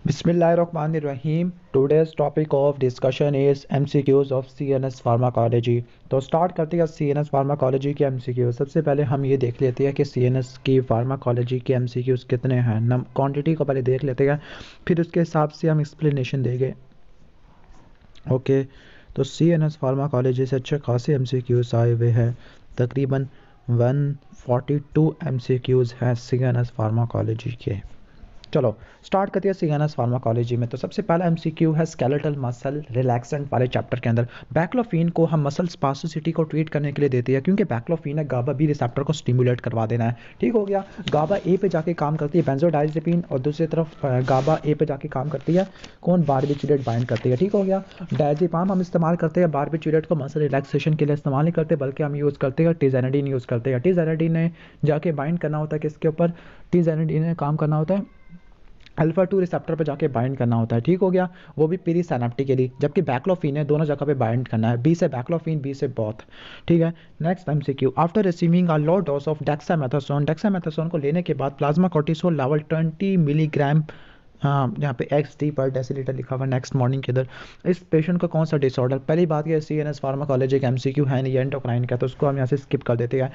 बिस्मिल्लाहिर्रहमानिर्रहीम। Today's topic of discussion is MCQs of CNS pharmacology. तो start करते हैं सीएनएस फार्माकोलॉजी के एमसीक्यू। सबसे पहले हम ये देख लेते हैं कि सीएनएस की फार्माकोलॉजी के एमसीक्यूज कितने हैं। क्वांटिटी को पहले देख लेते हैं, फिर उसके हिसाब से हम एक्सप्लेनेशन देंगे। ओके, तो सीएनएस फार्माकोलॉजी से अच्छे खासे एमसीक्यूज आए हुए हैं। तकरीबन 142 एमसीक्यूज हैं सीएनएस फार्माकोलॉजी के। चलो स्टार्ट करते हैं सीएनएस फार्माकोलॉजी में। तो सबसे पहला एमसीक्यू है स्केलेटल मसल रिलैक्सेंट वाले चैप्टर के अंदर। बैक्लोफिन को हम मसल स्पास्टिसिटी को ट्रीट करने के लिए देते हैं, क्योंकि बैक्लोफिन है गाबा बी रिसेप्टर को स्टिमुलेट करवा देना है। ठीक हो गया। गाबा ए पे जाके काम करती है बेंजोडाइजेपिन, और दूसरी तरफ गाबा ए पे जाके काम करती है कौन, बारबिचुरेट बाइंड करती है। ठीक हो गया। डायजेपाम हम इस्तेमाल करते हैं बारबिचुरेट को मसल रिलैक्सेशन के लिए इस्तेमाल नहीं करते, बल्कि हम यूज़ करते हैं टिजेनाडिन यूज़ करते हैं। टिजेनाडिन ने जाके बाइंड करना होता है किसके ऊपर, टिजेनाडिन ने काम करना होता है अल्फा 2 रिसेप्टर पे जाके बाइंड करना होता है। ठीक हो गया। वो भी पेरी सिनेप्टिकली, जबकि बैक्लोफिन है दोनों जगह पे बाइंड करना है, बी से बैक्लोफिन, बी से बॉथ। ठीक है। Next MCQ, after receiving a low dose of dexamethasone को लेने के बाद प्लाज्मा कोर्टिसोल लेवल 20 मिलीग्राम, हाँ यहाँ पे XD पर डेसीलीटर लिखा हुआ नेक्स्ट मॉर्निंग के इधर। इस पेशेंट का कौन सा डिसऑर्डर, पहली बात ये सीएनएस फार्माकोलॉजी का एमसीक्यू है नहीं, एंडोक्राइन का, तो उसको हम यहाँ से स्किप कर देते हैं।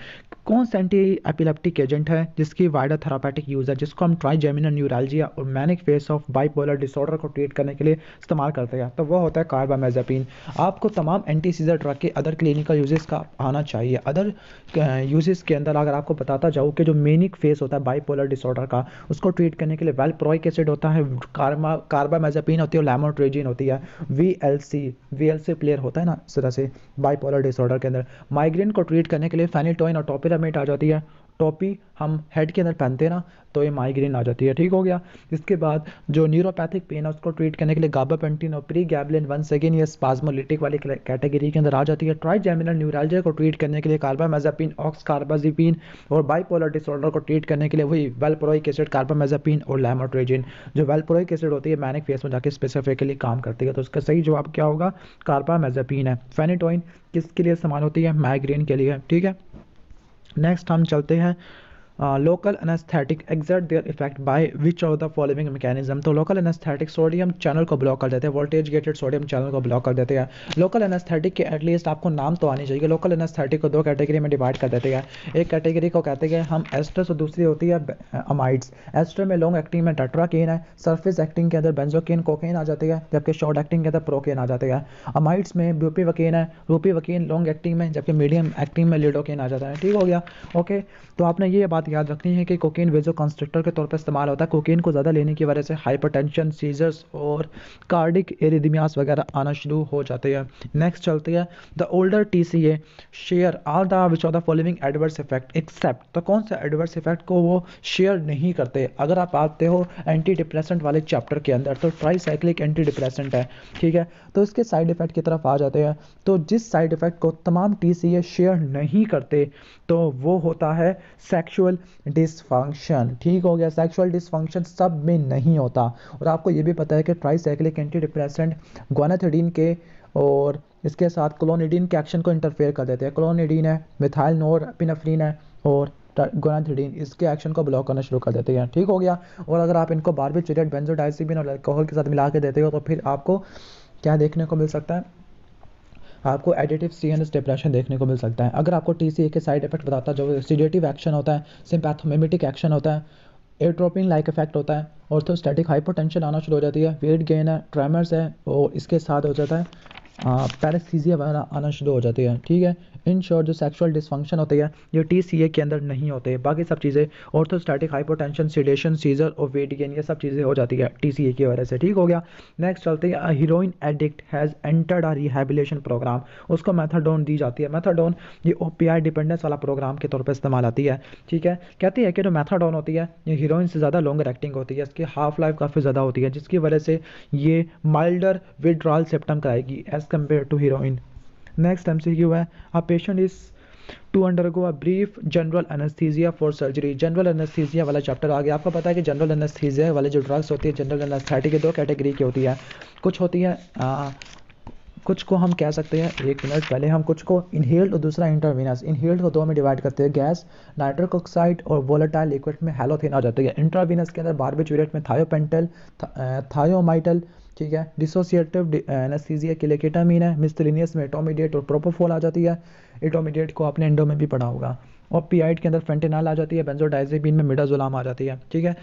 कौन सा एंटी एपिलेप्टिक एजेंट है जिसकी वाइडर थेरापेटिक यूज़ है, जिसको हम ट्राइजेमिनल न्यूरalgia और manic face of bipolar disorder को ट्रीट करने के लिए इस्तेमाल करते हैं, तो वो होता है कार्बामेज़ेपिन। आपको तमाम एंटी सीजर ड्रग के अदर क्लिनिकल यूजेस का आना चाहिए। अदर यूजेस के अंदर अगर आपको बताता जाऊँ कि जो मैनिक फेस होता है बाइपोलर डिसऑर्डर का, उसको ट्रीट करने के लिए वेलप्रोइक एसिड होता है, कार्बामेज़ेपिन होती है, और लैमोट्रेजिन होती है। वीएलसी प्लेयर होता है ना इस तरह से बाइपोलर डिसऑर्डर के अंदर। माइग्रेन को ट्रीट करने के लिए फेनिटोइन और टोपिरामेट आ जाती है। टोपी हम हेड के अंदर पहनते हैं ना, तो ये माइग्रेन आ जाती है। ठीक हो गया। इसके बाद जो न्यूरोपैथिक पेन है उसको ट्रीट करने के लिए गाबापेंटिन और प्रीगैबलिन वंस अगेन ये स्पाज्मोलिटिक वाली कैटेगरी के अंदर आ जाती है। ट्राइजेमिनल न्यूरalgia को ट्रीट करने के लिए कार्बामेज़ेपिन, ऑक्सकार्बाजिपिन, और बाइपोलर डिसऑर्डर को ट्रीट करने के लिए वही वेलप्रोइक एसिड, कार्बामेज़ेपिन और लैमोट्रेजिन। जो वेलप्रोइक एसिड होती है मैनिक फेस में जाके स्पेसिफिकली काम करती है, तो उसका सही जवाब क्या होगा, कार्बामेज़ेपिन है। फेनिटोइन किसके लिए इस्तेमाल होती है, माइग्रेन के लिए। ठीक है। नेक्स्ट हम चलते हैं local anaesthetic exert their effect by which of the following mechanism. तो लोकल एनेस्थेटिक सोडियम चैनल को ब्लॉक कर देते हैं, वोल्टेज गेटेड सोडियम चैनल को ब्लॉक कर देते हैं। लोकल एनेस्थेटिक के एटलीस्ट आपको नाम तो आनी चाहिए। लोकल एनेस्थेटिक को दो कैटेगरी में डिवाइड कर देते हैं। एक कैटेगरी को कहते हैं हम एस्टर्स, और दूसरी होती है अमाइड्स। एस्टर में लॉन्ग एक्टिंग में टेट्राकेन है, सरफेस एक्टिंग के अंदर बेंजोकेन कोकेन आ जाते हैं, जबकि शॉर्ट एक्टिंग के अंदर प्रोकेन आ जाते हैं। अमाइड्स में ब्यूपीवकेन है, रूपीवकेन लॉन्ग एक्टिंग में, जबकि मीडियम एक्टिंग में लिडोकेन आ जाता है। ठीक हो गया। ओके, तो आपने ये बात याद रखनी है कि कोकेन वेजो कंस्ट्रक्टर के तौर पर इस्तेमाल होता है। कोकेन को ज़्यादा लेने की वजह से हाइपरटेंशन, सीजर्स और कार्डिक एरिदमियास वगैरह आना शुरू हो जाते हैं। नेक्स्ट चलते हैं the older TCA share all the which of the following adverse effect except. तो कौन सा एडवर्स इफेक्ट को वो शेयर नहीं करते। अगर आप आते हो एंटी डिप्रेसेंट वाले चैप्टर के अंदर, तो ट्राईसाइक्लिक एंटी डिप्रेसेंट है। ठीक है। तो इसके साइड इफेक्ट की तरफ आ जाते हैं। तो जिस साइड इफेक्ट को तमाम TCA शेयर नहीं करते, तो वो होता है सेक्सुअल डिसफंक्शन। ठीक हो गया। सेक्सुअल डिसफंक्शन सब में नहीं होता। और आपको ये भी पता है कि ट्राईसाइक्लिक एंटी डिप्रेसेंट ग्वानाथिडीन के और इसके साथ क्लोनिडीन के एक्शन को इंटरफेयर कर देते हैं। क्लोनिडीन है, मिथाइल नोरएपिनेफ्रिन है, और ग्वानाथिडीन इसके एक्शन को ब्लॉक करना शुरू कर देते हैं। ठीक हो गया। और अगर आप इनको बारबिचुरेट, बेंजोडाइजेपिन और अल्कोहल के साथ मिला के देते हो, तो फिर आपको क्या देखने को मिल सकता है, आपको एडिटिव सीएनएस डिप्रेशन देखने को मिल सकता है। अगर आपको TCA के साइड इफेक्ट बताता जो सीडेटिव एक्शन होता है, सिम्पैथोमिमेटिक एक्शन होता है, एट्रोपिन लाइक इफेक्ट होता है, ऑर्थोस्टैटिक हाइपोटेंशन आना शुरू हो जाती है, वेट गेन है, ट्रेमर्स है, और इसके साथ हो जाता है पैरेस्थीसिया वगैरह आना शुरू हो जाती है। ठीक है। इन शॉर्ट जो सेक्सुअल डिसफंक्शन होते हैं ये TCA के अंदर नहीं होते। बाकी सब चीज़ें ऑर्थोस्टैटिक हाइपोटेंशन, सीडेशन, सीजर और वेट गेन, ये सब चीज़ें हो जाती है TCA की वजह से। ठीक हो गया। नेक्स्ट चलते हैं heroin addict has entered a rehabilitation programme. उसको मेथाडोन दी जाती है। मेथाडोन ये ओपीआई डिपेंडेंस वाला प्रोग्राम के तौर पर इस्तेमाल आती है। ठीक है। कहती है कि जो मेथाडोन होती है ये हीरोइन से ज़्यादा लॉन्गर एक्टिंग होती है, इसकी हाफ लाइफ काफ़ी ज़्यादा होती है, जिसकी वजह से ये माइल्डर विड्रॉल सिम्पटम कराएगी as compare to heroin. Next MCQ है a patient is to undergo a brief general anaesthesia for surgery. General anaesthesia वाला चैप्टर आ गया। आपको पता है कि जनरल एनेस्थीसिया वाले जो ड्रग्स होती है जनरल एनेस्थेटिक के दो कैटेगरी की होती है। कुछ होती है कुछ को हम कह सकते हैं, एक मिनट पहले हम कुछ को इनहेल्ड और दूसरा इंट्रावीनस, इनहेल्ड को दो में डिवाइड करते हैं, गैस नाइट्रिक ऑक्साइड और वोलेटाइल लिक्विड में हैलोथेन आ जाती है। इंट्रावीनस के अंदर बारबिटूरेट में थायोपेंटल, थायोमाइटल, ठीक है। डिसोसिएटिव एनेस्थीसिया के लिए केटामीन है। मिससेलेनियस में एटोमिडेट और प्रोपोफोल आ जाती है। एटोमिडेट को आपने एंडो में भी पढ़ा होगा। ओपियाइड के अंदर फेंटेनल आ जाती है। बेंजोडाइजेपिन में मिडाजोलाम आ जाती है, ठीक है।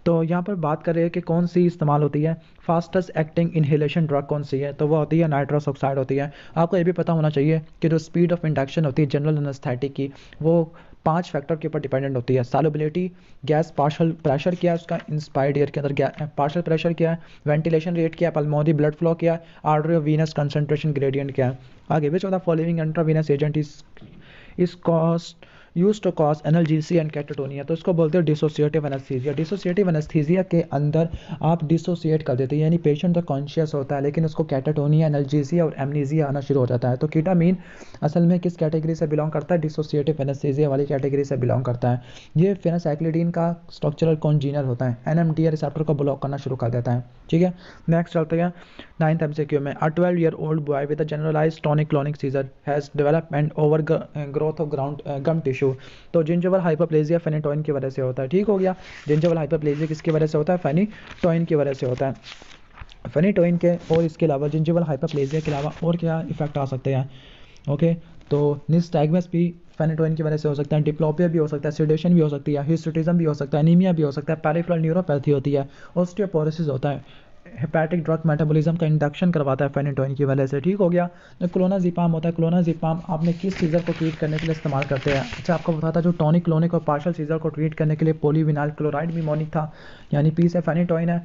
तो यहाँ पर बात कर रहे हैं कि कौन सी इस्तेमाल होती है, फास्टेस्ट एक्टिंग इनहेलेशन ड्रग कौन सी है, तो वो होती है नाइट्रस ऑक्साइड होती है। आपको ये भी पता होना चाहिए कि जो स्पीड ऑफ इंडक्शन होती है जनरल एनेस्थेटिक की, वो 5 फैक्टर के ऊपर डिपेंडेंट होती है। सॉल्युबिलिटी, गैस पार्शियल प्रेशर क्या है उसका इंस्पायर्ड एयर के अंदर पार्शियल प्रेशर क्या है, वेंटिलेशन रेट क्या है, पल्मोनरी ब्लड फ्लो क्या है, आर्टरी वीनस कंसंट्रेशन ग्रेडियंट क्या है। आगे भी 14 following intravenous agent is cost use to cause energy and catatonia, तो इसको बोलते हैं डिसोसिएटिव एनेस्थीसिया। डिसोसिएटिव एनेस्थीसिया के अंदर आप डिसोसिएट कर देते हैं, यानी पेशेंट तो कॉन्शियस होता है लेकिन उसको कैटाटोनिया, एनर्जीसिया और एमनीजिया आना शुरू हो जाता है। तो कीटामीन असल में किस कैटेगरी से बिलोंग करता है, डिसोसिएटिव एनेस्थीसिया वाली कैटेगरी से बिलोंग करता है। ये फेनासाइक्लिडीन का स्ट्रक्चरल कॉन्जीनर होता है, एनएमडीए रिसेप्टर को ब्लॉक करना शुरू कर देता है, ठीक है। नेक्स्ट चलते हैं 9th MCQ में। अ 12-year-old boy with a generalized tonic-clonic seizure has developed and overgrowth of gum tissue। तो जिंजिवल हाइपरप्लेजिया फेनिटोइन की वजह से होता है, ठीक हो गया। जिंजिवल हाइपरप्लेजिया किसकी वजह से होता है, फेनिटोइन की वजह से होता है। फेनिटोइन के और इसके अलावा जिंजिवल हाइपरप्लेजिया के अलावा और क्या इफेक्ट आ सकते हैं, ओके। तो निस्टैग्मस भी फेनिटोइन की वजह से हो सकता है, डिप्लोपिया भी हो सकता है, सेडेशन भी हो सकती है, हिस्टोटिज्म भी हो सकता है, एनीमिया भी हो सकता है, पेरिफेरल न्यूरोपैथी होती है, ऑस्टियोपोरोसिस होता है, हेपेटिक ड्रग मेटाबॉलिज्म का इंडक्शन करवाता है फेनिटोइन की वजह से, ठीक हो गया। तो क्लोनाजिपाम होता है, क्लोनाजिपाम आपने किस सीजर को ट्रीट करने के लिए इस्तेमाल करते हैं। अच्छा, आपको पता था जो टॉनिक क्लोनिक और पार्शियल सीजर को ट्रीट करने के लिए पॉलीविनाइल क्लोराइड भी मौनिक था, यानी पी से फेनिटोइन है,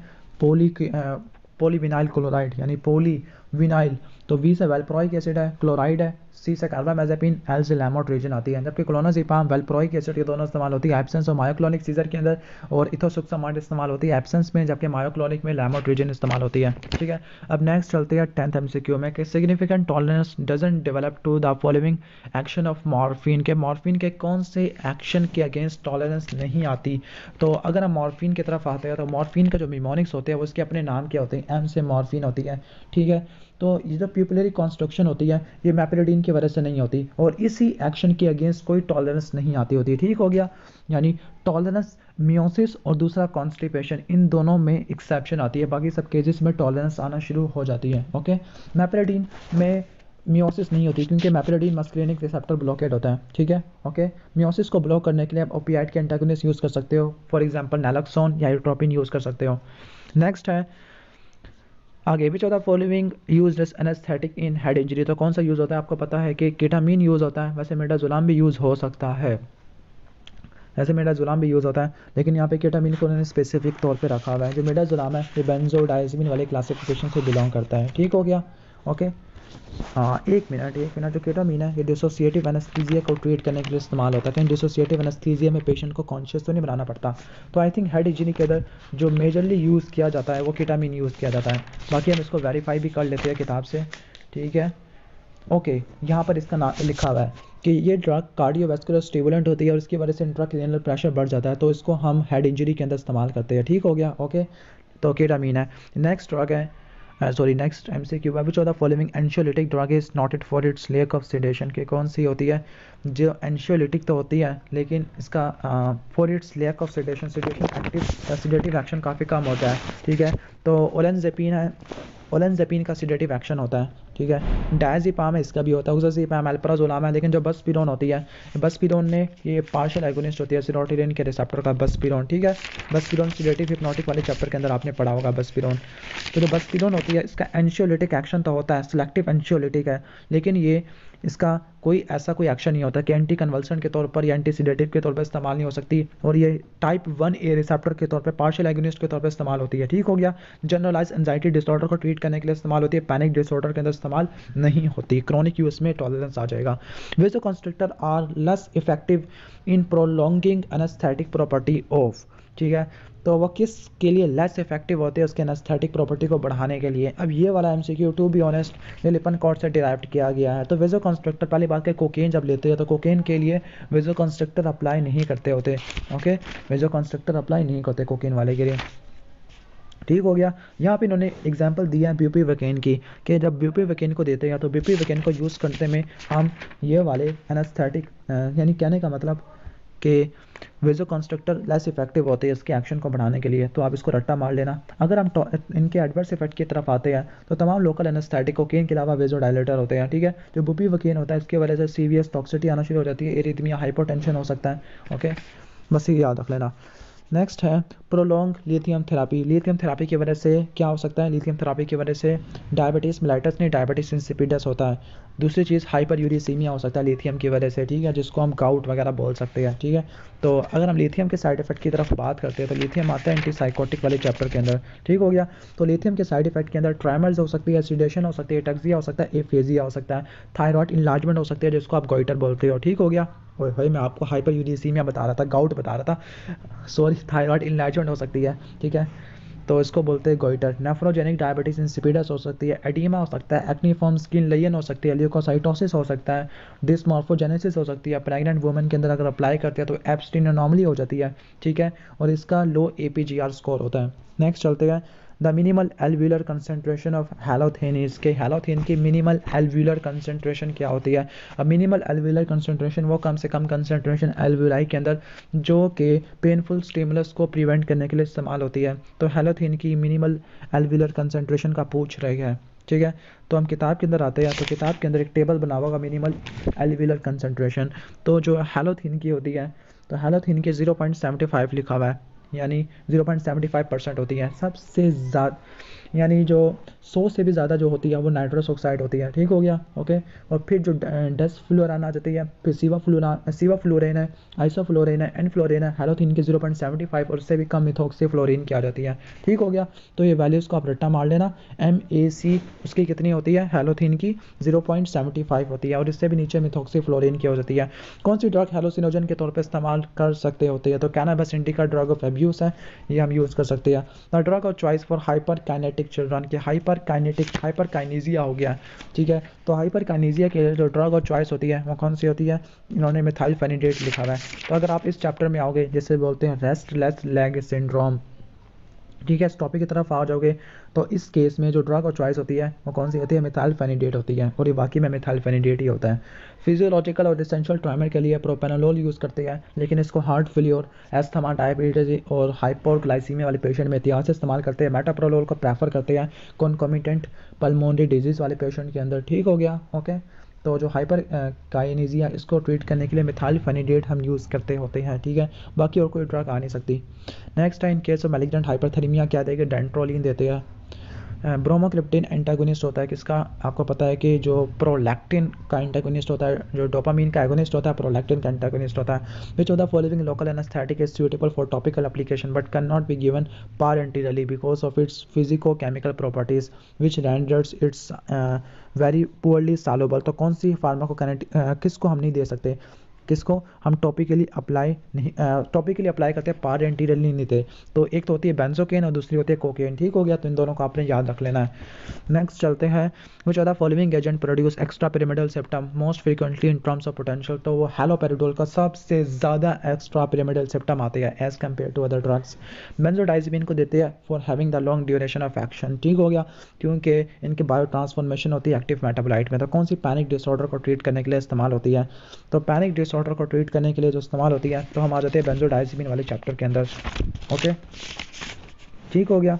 पॉलीविनाइल क्लोराइड यानी पॉलीविनाइल, तो वी से वेल्प्रोइक एसिड है, क्लोराइड है, सी से कार्बामेज़ेपिन, एल से लैमोट्रिजिन आती है। जबकि क्लोनाजिपाम वेल्प्रोइक एसिड ये दोनों इस्तेमाल होती है एब्सेंस और मायोक्लोनिक सीजर के अंदर, और इथोसुक्सामाइड इस्तेमाल होती है एब्सेंस में, जबकि मायोक्लोनिक में लैमोट्रिजिन इस्तेमाल होती है, ठीक है। अब नेक्स्ट चलते हैं 10th MCQ में कि significant tolerance doesn't develop to the following action of morphine के, मॉर्फिन के कौन से एक्शन के अगेंस्ट टॉलरेंस नहीं आती। तो अगर हम मॉर्फिन की तरफ आते हैं तो मॉर्फिन का जो मिमोनिक्स होते हैं वो उसके अपने नाम क्या होते हैं, एम से मॉर्फिन होती है, ठीक है। तो ये जो प्यूपिलरी कॉन्स्ट्रक्शन होती है ये मैपेरिडीन की वजह से नहीं होती, और इसी एक्शन के अगेंस्ट कोई टॉलरेंस नहीं आती होती, ठीक हो गया। यानी टॉलरेंस मियोसिस और दूसरा कॉन्स्टिपेशन, इन दोनों में एक्सेप्शन आती है, बाकी सब केसेस में टॉलरेंस आना शुरू हो जाती है, ओके। मैपेरिडीन में मियोसिस नहीं होती क्योंकि मैपेरिडीन मस्कुलिनिक रिसेप्टर ब्लॉकेड होता है, ठीक है, ओके। मियोसिस को ब्लॉक करने के लिए आप ओपियाइड के एंटागोनिस्ट यूज़ कर सकते हो, फॉर एग्जांपल नैलोक्सोन या एट्रोपिन यूज़ कर सकते हो। नेक्स्ट है आगे भी 14 following use as anaesthetic in head injury, तो कौन सा यूज़ होता है, आपको पता है कि केटामीन यूज़ होता है, वैसे मिडाजोलाम भी यूज़ हो सकता है, ऐसे मिडाजोलाम भी यूज़ होता है, लेकिन यहाँ पे केटामीन को उन्होंने स्पेसिफिक तौर पे रखा हुआ है। जो मिडाजोलाम है ये बेंजोडाइज़ेपिन वाले क्लासिफिकेशन से बिलोंग करता है, ठीक हो गया, ओके। हाँ, एक मिनट, जो केटामीन है ये डिसोसिएटिव एनेस्थीसिया को ट्रीट करने के लिए इस्तेमाल होता है, क्योंकि डिसोसिएटिव एनेस्थीसिया में पेशेंट को कॉन्शियस तो नहीं बनाना पड़ता। तो आई थिंक हेड इंजरी के अंदर जो मेजरली यूज़ किया जाता है वो केटामीन यूज़ किया जाता है। बाकी हम इसको वेरीफाई भी कर लेते हैं किताब से, ठीक है, ओके। यहाँ पर इसका नाम लिखा हुआ है कि ये ड्रग कार्डियोवैस्कुलर स्टिमुलेंट होती है और इसकी वजह से इंट्राक्रेनियल प्रेशर बढ़ जाता है, तो इसको हम हेड इंजरी के अंदर इस्तेमाल करते हैं, ठीक हो गया, ओके। तो केटामीन है। नेक्स्ट ड्रग है नेक्स्ट MCQ है which of the following anxiolytic drug is noted for its lack of sedation, के कौन सी होती है जो एंशियोलिटिक तो होती है लेकिन इसका for its lack of sedation, sedative action काफ़ी कम होता है, ठीक है। तो ओलेंजेपिन है, ओलेंजेपिन का सेडेटिव एक्शन होता है, ठीक है। डायज़ेपाम है, इसका भी होता है, उज़ाज़ेपाम, अल्प्राज़ोलाम है, लेकिन जो बसपीरोन होती है, बसपीरोन ने ये पार्शियल एगोनिस्ट होती है सिरोटिनिन के रिसेप्टर का, बसपीरोन, ठीक है। बसपीरोन सेडेटिव हिप्नोटिक वाले चैप्टर के अंदर आपने पढ़ा होगा बसपीरोन। तो जो बसपीरोन होती है इसका एंशियोलिटिक एक्शन तो होता है, सिलेक्टिव एंशियोलिटिक है, लेकिन ये इसका कोई एक्शन नहीं होता कि एंटी कन्वल्सन के तौर पर या एंटी सीडेटिव के तौर पर इस्तेमाल नहीं हो सकती, और ये टाइप 1A रिसेप्टर के तौर पर पार्शियल एगोनिस्ट के तौर पर इस्तेमाल होती है, ठीक हो गया। जनरलाइज एंजाइटी डिसऑर्डर को ट्रीट करने के लिए इस्तेमाल होती है, पैनिक डिसऑर्डर के अंदर इस्तेमाल नहीं होती, क्रॉनिक यूज में टॉलरेंस आ जाएगा। Vasoconstrictor are less effective in prolonging anaesthetic property of, ठीक है। तो वो किस के लिए लेस इफेक्टिव होते हैं, उसके एनेस्थेटिक प्रॉपर्टी को बढ़ाने के लिए। अब ये वाला MCQ टू बी ऑनेस्ट ये लिपनकॉर्ड से डिराइव किया गया है। तो वेसोकंस्ट्रिक्टर, पहली बात है कोकेन जब लेते हैं तो कोकेन के लिए वेसोकंस्ट्रिक्टर अप्लाई नहीं करते होते, ओके, वेसोकंस्ट्रिक्टर अप्लाई नहीं करते कोकेन वाले के लिए। ठीक हो गया। यहाँ पे इन्होंने एग्जांपल दिया है ब्यूपीवेकेन की, कि जब ब्यूपीवेकेन को देते हैं तो ब्यूपीवेकेन को यूज़ करते में हम ये वाले एनेस्थेटिक, यानी कहने का मतलब कि वेजोकंस्ट्रक्टर लेस इफेक्टिव होते हैं इसके एक्शन को बढ़ाने के लिए, तो आप इसको रट्टा मार लेना। अगर हम इनके एडवर्स इफेक्ट की तरफ आते हैं तो तमाम लोकल एनेस्थेटिक कोकेन के अलावा वेजोडायलेटर होते हैं, ठीक है। जो बुपीवेकेन होता है इसकी वजह से सीवियस टॉक्सिटी आना शुरू हो जाती है, एरिथमिया, हाइपोटेंशन हो सकता है। ओके, बस ये याद रख लेना। नेक्स्ट है prolong lithium therapy. Lithium therapy की वजह से क्या हो सकता है? लिथियम थेरापी की वजह से डायबिटीज़ मेलाइटस नहीं, डायबिटीज इंसिपिडस होता है। दूसरी चीज़ हाइपर यूरिसीमिया हो सकता है लिथियम की वजह से, ठीक है, जिसको हम गाउट वगैरह बोल सकते हैं, ठीक है। तो अगर हम लिथियम के साइड इफेक्ट की तरफ बात करते हैं तो लिथियम आता है एंटीसाइकोटिक वाले चैप्टर के अंदर, ठीक हो गया। तो लिथियम के साइड इफेक्ट के अंदर ट्राइमर्स हो सकती है, एसिडेशन हो सकती है, टक्सिया हो सकता है, एफेजिया हो सकता है, थायराइड इनलार्जमेंट हो सकती है जिसको आप गोइटर बोलते हो, ठीक हो गया। ओए भाई मैं आपको हाइपर यूरिसीमिया बता रहा था, गाउट बता रहा था, सॉरी, थायराइड इनलार्जमेंट हो सकती है, ठीक है, तो इसको बोलते हैं गोइटर। नेफ्रोजेनिक डायबिटीज इंसिपिडस हो सकती है, एडीमा हो सकता है, एक्नीफॉर्म स्किन लेयन हो सकती है, ल्यूकोसाइटोसिस हो सकता है, डिस्मॉर्फोजेनेसिस हो सकती है। प्रेग्नेंट वुमेन के अंदर अगर अप्लाई करते हैं तो एब्स्टीन अनोमली हो जाती है, ठीक है, और इसका लो APGR स्कोर होता है। नेक्स्ट चलते हैं the minimal alveolar concentration of halothane is के। हैलोथेन की मिनिमल एल्व्यूलर कंसेंट्रेशन क्या होती है? अब मिनिमल एल्व्यूलर कंसेंट्रेशन वो कम से कम कंसेंट्रेशन एल्व्यूलाई के अंदर जो कि पेनफुल स्टिमुलस को प्रिवेंट करने के लिए इस्तेमाल होती है। तो हैलोथेन की मिनिमल एल्व्यूलर कंसेंट्रेशन का पूछ रहे हैं, ठीक है। तो हम किताब के अंदर आते हैं तो किताब के अंदर एक टेबल बना हुआ मिनिमल एल्व्यूलर कंसेंट्रेशन। तो जो हैलोथेन की होती है तो हैलोथेन के 0.75 लिखा हुआ है, यानी 0.75% होती है। सबसे ज़्यादा यानी जो 100 से भी ज़्यादा जो होती है वो नाइट्रस ऑक्साइड होती है, ठीक हो गया। ओके, और फिर जो डस्ट फ्लोरान आ जाती है, फिर सीवा फ्लोरेन है, आइसोफ्लोरेन है, एन फ्लोरेन है। हैलोथेन की 0.75 और उससे भी कम मिथॉक्सी फ्लोरीन की आ जाती है, ठीक हो गया। तो ये वैल्यूज़ को आप रट्टा मार लेना। MAC उसकी कितनी होती है? हैलोथेन की 0.75 होती है, और इससे भी नीचे मिथॉक्सी फ्लोरीन की हो जाती है। कौन सी ड्रग हैलोसिनोजन के तौर पर इस्तेमाल कर सकते होते हैं? तो cannabis indica drug of abuse है, ये हम यूज़ कर सकते हैं। The drug of choice for hyper kinetic children के हाइपर काइनेजिया हो गया, ठीक है। तो हाइपर काइनेजिया के लिए जो ड्रग ऑफ चॉइस होती है वो कौन सी होती है? इन्होंने मिथाइलफेनिडेट लिखा हुआ है। तो अगर आप इस चैप्टर में आओगे, जैसे बोलते हैं रेस्टलेस लेग सिंड्रोम, ठीक है, इस टॉपिक की तरफ आ जाओगे तो इस केस में जो ड्रग ऑफ चॉइस होती है वो कौन सी होती है? मिथाइलफेनिडेट होती है, और ये बाकी में मिथाइलफेनिडेट ही होता है। फिजियोलॉजिकल और एसेंशियल ट्रॉमा के लिए प्रोपेनोलोल यूज़ करते हैं, लेकिन इसको हार्ट फेलियर, एस्थमा, डायबिटीज और हाइपोग्लाइसीमिया वाले पेशेंट में एहतियात से इस्तेमाल करते हैं। मेटाप्रोलोल को प्रेफर करते हैं कॉन्कोमिटेंट पल्मोनरी डिजीज़ वाले पेशेंट के अंदर, ठीक हो गया। ओके, तो जो हाइपर काइनेजिया इसको ट्रीट करने के लिए मिथाइलफेनिडेट हम यूज़ करते होते हैं, ठीक है, बाकी और कोई ड्रग आ नहीं सकती। नेक्स्ट है इन केस ऑफ मैलिग्नेंट हाइपरथेरेमिया क्या देंगे? डेंट्रोलिन देते हैं। ब्रोमोक्रिप्टिन एंटागोनिस्ट होता है किसका? आपको पता है कि जो प्रोलैक्टिन का एंटागोनिस्ट होता है, जो डोपामीन का एगोनिस्ट होता है, प्रोलैक्टिन का एंटागोनिस्ट होता है। Which of the following local anaesthetic is suitable for topical application but can not be given parenterally because of its physico-chemical properties which renders it's very poorly soluble. तो कौन सी pharmacokinetic किसको हम नहीं दे सकते? किसको हम टॉपिकली अप्लाई नहीं, topically apply करते हैं, parenterally नहीं थे। तो एक तो होती है बेंजोकेन और दूसरी होती है कोकेन, ठीक हो गया। तो इन दोनों को आपने याद रख लेना है। नेक्स्ट चलते हैं which are the following agent produce extra pyramidal symptom most frequently in terms of potential. तो वो हैलोपेरिडोल का सबसे ज़्यादा एक्स्ट्रा पिरामिडल सेप्टम आते हैं as compare to other drugs. Benzodiazepine को देते हैं for having the long duration of action, ठीक हो गया, क्योंकि इनकी बायो ट्रांसफॉर्मेशन होती है एक्टिव मेटाबोलाइट में। तो कौन सी पैनिक डिसऑर्डर को ट्रीट करने के लिए इस्तेमाल होती है? तो पैनिक डिसऑर्डर को ट्रीट करने के लिए जो इस्तेमाल होती है, तो हम आ जाते हैं बेंजोडाइजिपिन वाले चैप्टर के अंदर। ओके, ठीक हो गया।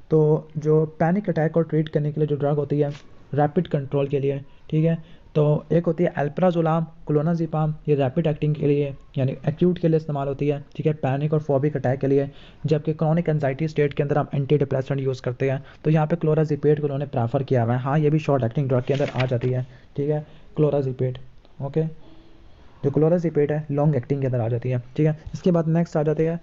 तो जो पैनिक अटैक को ट्रीट करने के लिए जो ड्रग होती है रैपिड कंट्रोल के लिए, ठीक है, तो एक होती है अल्प्राजोलाम, क्लोनाजिपाम, ये रैपिड एक्टिंग के लिए यानी एक्यूट के लिए इस्तेमाल होती है, ठीक है, पैनिक और फोबिक अटैक के लिए। जबकि क्रॉनिक एंजाइटी स्टेट के अंदर हम एंटी डिप्रेसेंट यूज़ करते हैं। तो यहाँ पे क्लोराजिपेट को उन्होंने प्रेफर किया हुआ है। हाँ, ये भी शॉर्ट एक्टिंग ड्रग के अंदर आ जाती है, ठीक है, क्लोराजिपेट। ओके, जो क्लोराजिपेट है लॉन्ग एक्टिंग के अंदर आ जाती है, ठीक है। इसके बाद नेक्स्ट आ जाते हैं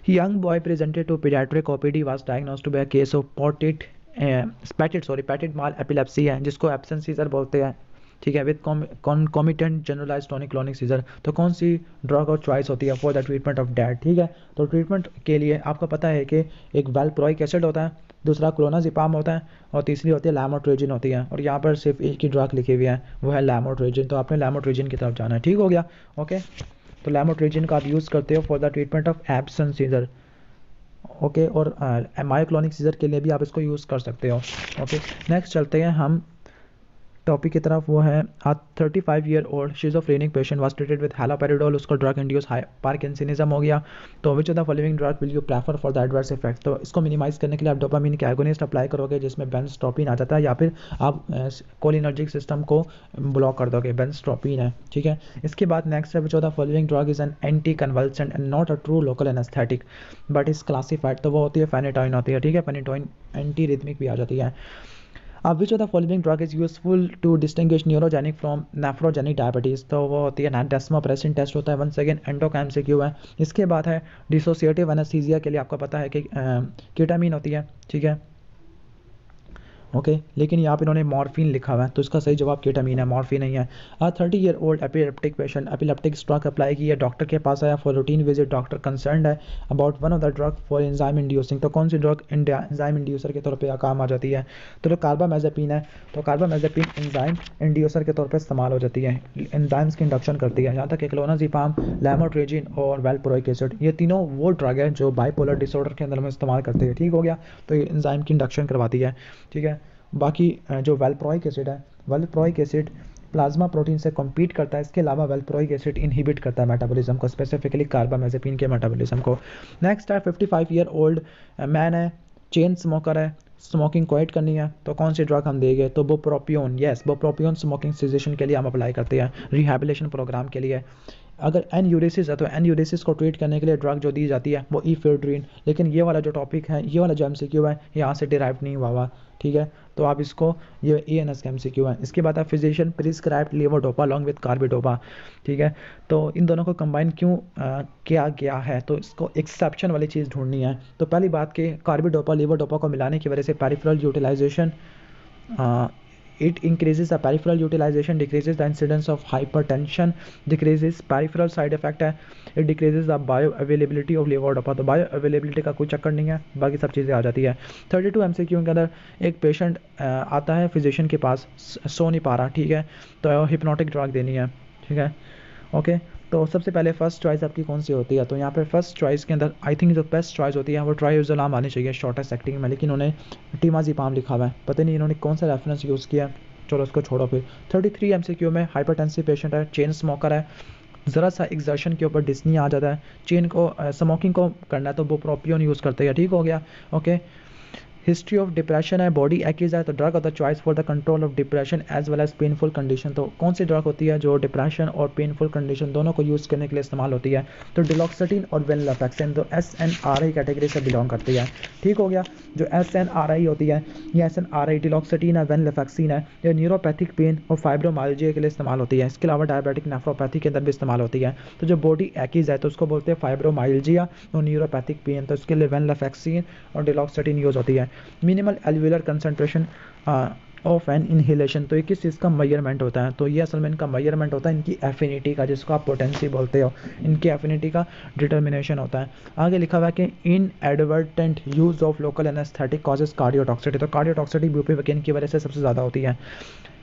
young boy presented to paediatric OPD was diagnosed by case of petit mal epilepsy है, जिसको एब्सेंट सीजर बोलते हैं, ठीक है, with comitant generalise tonic clonic seizure. तो कौन सी ड्रग और चॉइस होती है for the treatment of that, ठीक है। तो ट्रीटमेंट के लिए आपको पता है कि एक वैल्प्रोइक एसिड होता है, दूसरा क्लोनाजिपाम होता है, और तीसरी होती है लैमोट्रेजिन होती है। और यहाँ पर सिर्फ एक ही ड्रग लिखी हुई है, वो है लैमोट्रेजिन। तो आपने लैमोट्रेजिन की तरफ जाना है, ठीक हो गया। ओके, तो लैमोट्रेजिन का आप यूज़ करते हो for the treatment of absent scissor. Okay, और मायोक्लोनिक सीजर के लिए भी आप इसको यूज़ कर सकते हो। ओके, नेक्स्ट चलते हैं हम टॉपिक की तरफ। वो है 35-year-old schizophrenic patient was treated with haloperidol, उसको ड्रग इंड्यूस पार्किंसनिज्म हो गया। तो which of the following drug will you prefer for the adverse effect? तो इसको मिनिमाइज करने के लिए आप डोपामिन के एगोनिस्ट अप्लाई करोगे जिसमें बेंजोट्रोपिन आ जाता है, या फिर आप कोलिनर्जिक सिस्टम को ब्लॉक कर दोगे, बेंजोट्रोपिन है, ठीक है। इसके बाद नेक्स्ट है which of the following drug is an anti convulsant and not a true local anaesthetic but is classified? तो वो होती है फेनेटोइन होती है, ठीक है। फेनेटोइन एंटी रिथमिक भी आ जाती है। अब which of the following drug is useful to distinguish neurogenic from nephrogenic diabetes? तो वो होती है डेस्मोप्रेसिन टेस्ट होता है। वन सेकेंड एंडोक MCQ है। इसके बाद है डिसोसिएटिव एनेस्थीसिया के लिए आपको पता है कि केटामीन होती है, ठीक है, ओके, लेकिन यहाँ पे इन्होंने मॉर्फिन लिखा हुआ है, तो इसका सही जवाब केटामीन है, मॉर्फिन नहीं है। 30-year-old epileptic patient epileptic drug apply की है, डॉक्टर के पास आया for routine visit, doctor concern है about one of the drug for enzyme inducing. तो कौन सी ड्रग एंजाइम इंड्यूसर के तौर पे काम आ जाती है? तो जो कार्बामेज़ेपिन है, तो कार्बामेज़ेपिन एंजाइम इंड्यूसर के तौर पर इस्तेमाल हो जाती है, एंजाइम्स की इंडक्शन करती है। यहाँ तक क्लोनाज़ेपाम, लैमोट्रेजिन और वेलप्रोइक एसिड, ये तीनों वो ड्रग है जो बाइपोलर डिसऑर्डर के अंदर में इस्तेमाल करते हैं, ठीक हो गया। तो ये एंजाइम की इंडक्शन करवाती है, ठीक है। बाकी जो वेलप्रोइक एसिड है, वेलप्रोइक एसिड प्लाज्मा प्रोटीन से कम्पीट करता है, इसके अलावा वेलप्रोइक एसिड इनहिबिट करता है मेटाबॉलिज्म को, स्पेसिफिकली कार्बामेज़ेपिन के मेटाबॉलिज्म को। नेक्स्ट है 55-year-old मैन है, चेन स्मोकर है, स्मोकिंग क्वाइट करनी है, तो कौन सी ड्रग हम देंगे? तो बुप्रोपियोन, यस, बुप्रोपियोन स्मोकिंग सीजेशन के लिए हम अप्लाई करते हैं, रिहैबिलिटेशन प्रोग्राम के लिए। अगर एनयूरेसिस है तो एनयूरेसिस को ट्रीट करने के लिए ड्रग जो दी जाती है वो इफेड्रिन, लेकिन ये वाला जो टॉपिक है, ये वाला जो MCQ है, यहाँ से डिराइव नहीं हुआ, ठीक है। तो आप इसको, ये ANS का MCQ है। इसके बाद आप physician prescribed levodopa long with carbidopa, ठीक है। तो इन दोनों को कंबाइन क्यों किया गया है? तो इसको एक्सेप्शन वाली चीज़ ढूंढनी है। तो पहली बात कि कार्बिडोपा लेवोडोपा को मिलाने की वजह से peripheral utilisation, it increases the peripheral utilization, decreases the incidence of hypertension, decreases peripheral side effect है, it decreases the bioavailability of levodopa। तो bioavailability का कोई चक्कर नहीं है, बाकी सब चीज़ें आ जाती है। 32 MCQ के अंदर एक पेशेंट आता है फिजिशियन के पास, सो नहीं पा रहा, ठीक है, तो हिप्नोटिक ड्रग देनी है, ठीक है, ओके। तो सबसे पहले फर्स्ट चॉइस आपकी कौन सी होती है? तो यहाँ पे फर्स्ट चॉइस के अंदर आई थिंक जो बेस्ट चॉइस होती है वो ट्राइयोजोलाम आनी चाहिए शॉर्टेस्ट एक्टिंग में, लेकिन उन्होंने टीमाज़ेपाम लिखा हुआ है, पता नहीं इन्होंने कौन सा रेफरेंस यूज़ किया, चलो उसको छोड़ो फिर। 33 MCQ में हाइपरटेंसिव पेशेंट है, चेन स्मोकर है, ज़रा सा एग्जर्शन के ऊपर डिस्नी आ जाता है, चेन को स्मोकिंग को करना है तो वो प्रोपियोन यूज़ करते हैं, ठीक हो गया, ओके। हिस्ट्री ऑफ डिप्रेशन है, बॉडी एक्यूज है, तो drug of the choice for the control of depression as well as painful condition. तो कौन सी ड्रग होती है जो डिप्रेशन और पेनफुल कंडीशन दोनों को यूज़ करने के लिए इस्तेमाल होती है? तो डिलॉक्सिडिन और वेनलाफैक्सिन, तो SNRI कैटेगरी से बिलोंग करती है, ठीक हो गया। जो SNRI होती है, ये SNRI डिलॉक्सिडिन है, वेनलाफैक्सिन है, ये न्यूरोपैथिक पेन और फाइब्रोमाइल्जिया के लिए इस्तेमाल होती है। इसके अलावा डायबिटिक नेफ्रोपैथी के अंदर भी इस्तेमाल होती है। तो जो बॉडी एक्यूज है तो उसको बोलते हैं फाइब्रोमाइल्जिया और न्यूरोपैथिक पेन, तो इसके लिए वेनलाफैक्सिन और डिलॉक्सिडिन यूज़ होती है। Minimal alveolar concentration of an inhalation, तो ये किस चीज़ का मेजरमेंट होता है? तो ये असल में इनका मेजरमेंट होता है इनकी एफिनिटी का, जिसको आप पोटेंसी बोलते हो, इनकी एफिनिटी का डिटर्मिनेशन होता है। आगे लिखा हुआ है कि inadvertent use of local anaesthetic causes cardiotoxicity, तो कार्डियोटॉक्सिटी ब्यूपिवेकेन की वजह से सबसे ज़्यादा होती है।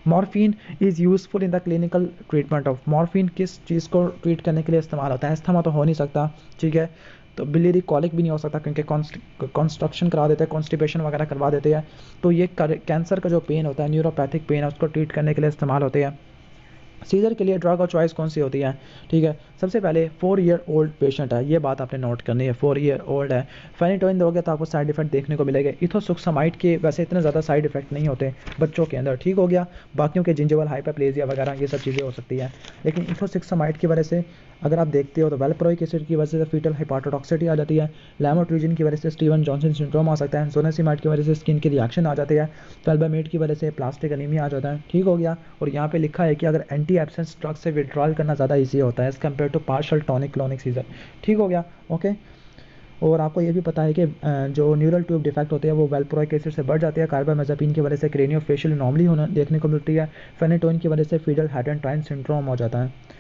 Morphine is useful in the clinical treatment of, morphine किस चीज़ को ट्रीट करने के लिए इस्तेमाल होता है? अस्थमा तो हो नहीं सकता, ठीक है, तो बिलियरी कॉलिक भी नहीं हो सकता क्योंकि कॉन्स्ट्रक्शन करा देते हैं, कॉन्स्टिपेशन वगैरह करवा देते हैं। तो ये कैंसर का जो पेन होता है, न्यूरोपैथिक पेन है, उसको ट्रीट करने के लिए इस्तेमाल होते हैं। सीजर के लिए ड्रग और चॉइस कौन सी होती है? ठीक है, सबसे पहले 4-year-old पेशेंट है, ये बात आपने नोट करनी है, 4-year-old है, फेनिटोइन दोगे तो आपको साइड इफेक्ट देखने को मिलेगा। इथोसुक्सामाइड के वैसे इतने ज़्यादा साइड इफेक्ट नहीं होते बच्चों के अंदर, ठीक हो गया। बाकियों के जिंजिवल हाइपरप्लेजिया वगैरह ये सब चीज़ें हो सकती है, लेकिन इथोसुक्सामाइड की वजह से अगर आप देखते हो तो वेलप्रोइक एसिड की वजह से फीटल हेपाटोटॉक्सिटी आ जाती है, लैमोट्रिजिन की वजह से स्टीवन जॉनसन सिंड्रोम आ सकता है, जोनासिमाइड की वजह से स्किन की रिएक्शन आ जाती है, फेल्बामेट की वजह से प्लास्टिक एनीमिया आ जाता है, ठीक हो गया। और यहाँ पे लिखा है कि अगर एंटी एब्सेंस ड्रग से विड्रॉल करना ज़्यादा ईजी होता है as compared to partial tonic clonic seizure, ठीक हो गया, ओके। और आपको ये भी पता है कि जो न्यूरल ट्यूब डिफेक्ट होते हैं वो वेलप्रोइक एसिड से बढ़ जाते हैं, कार्बामेज़ेपिन की वजह से क्रेनियोफेशियल एनोमली होना देखने को मिलती है, फेनेटोइन की वजह से फीटल हेडेंटाइन सिंड्रोम हो जाता है।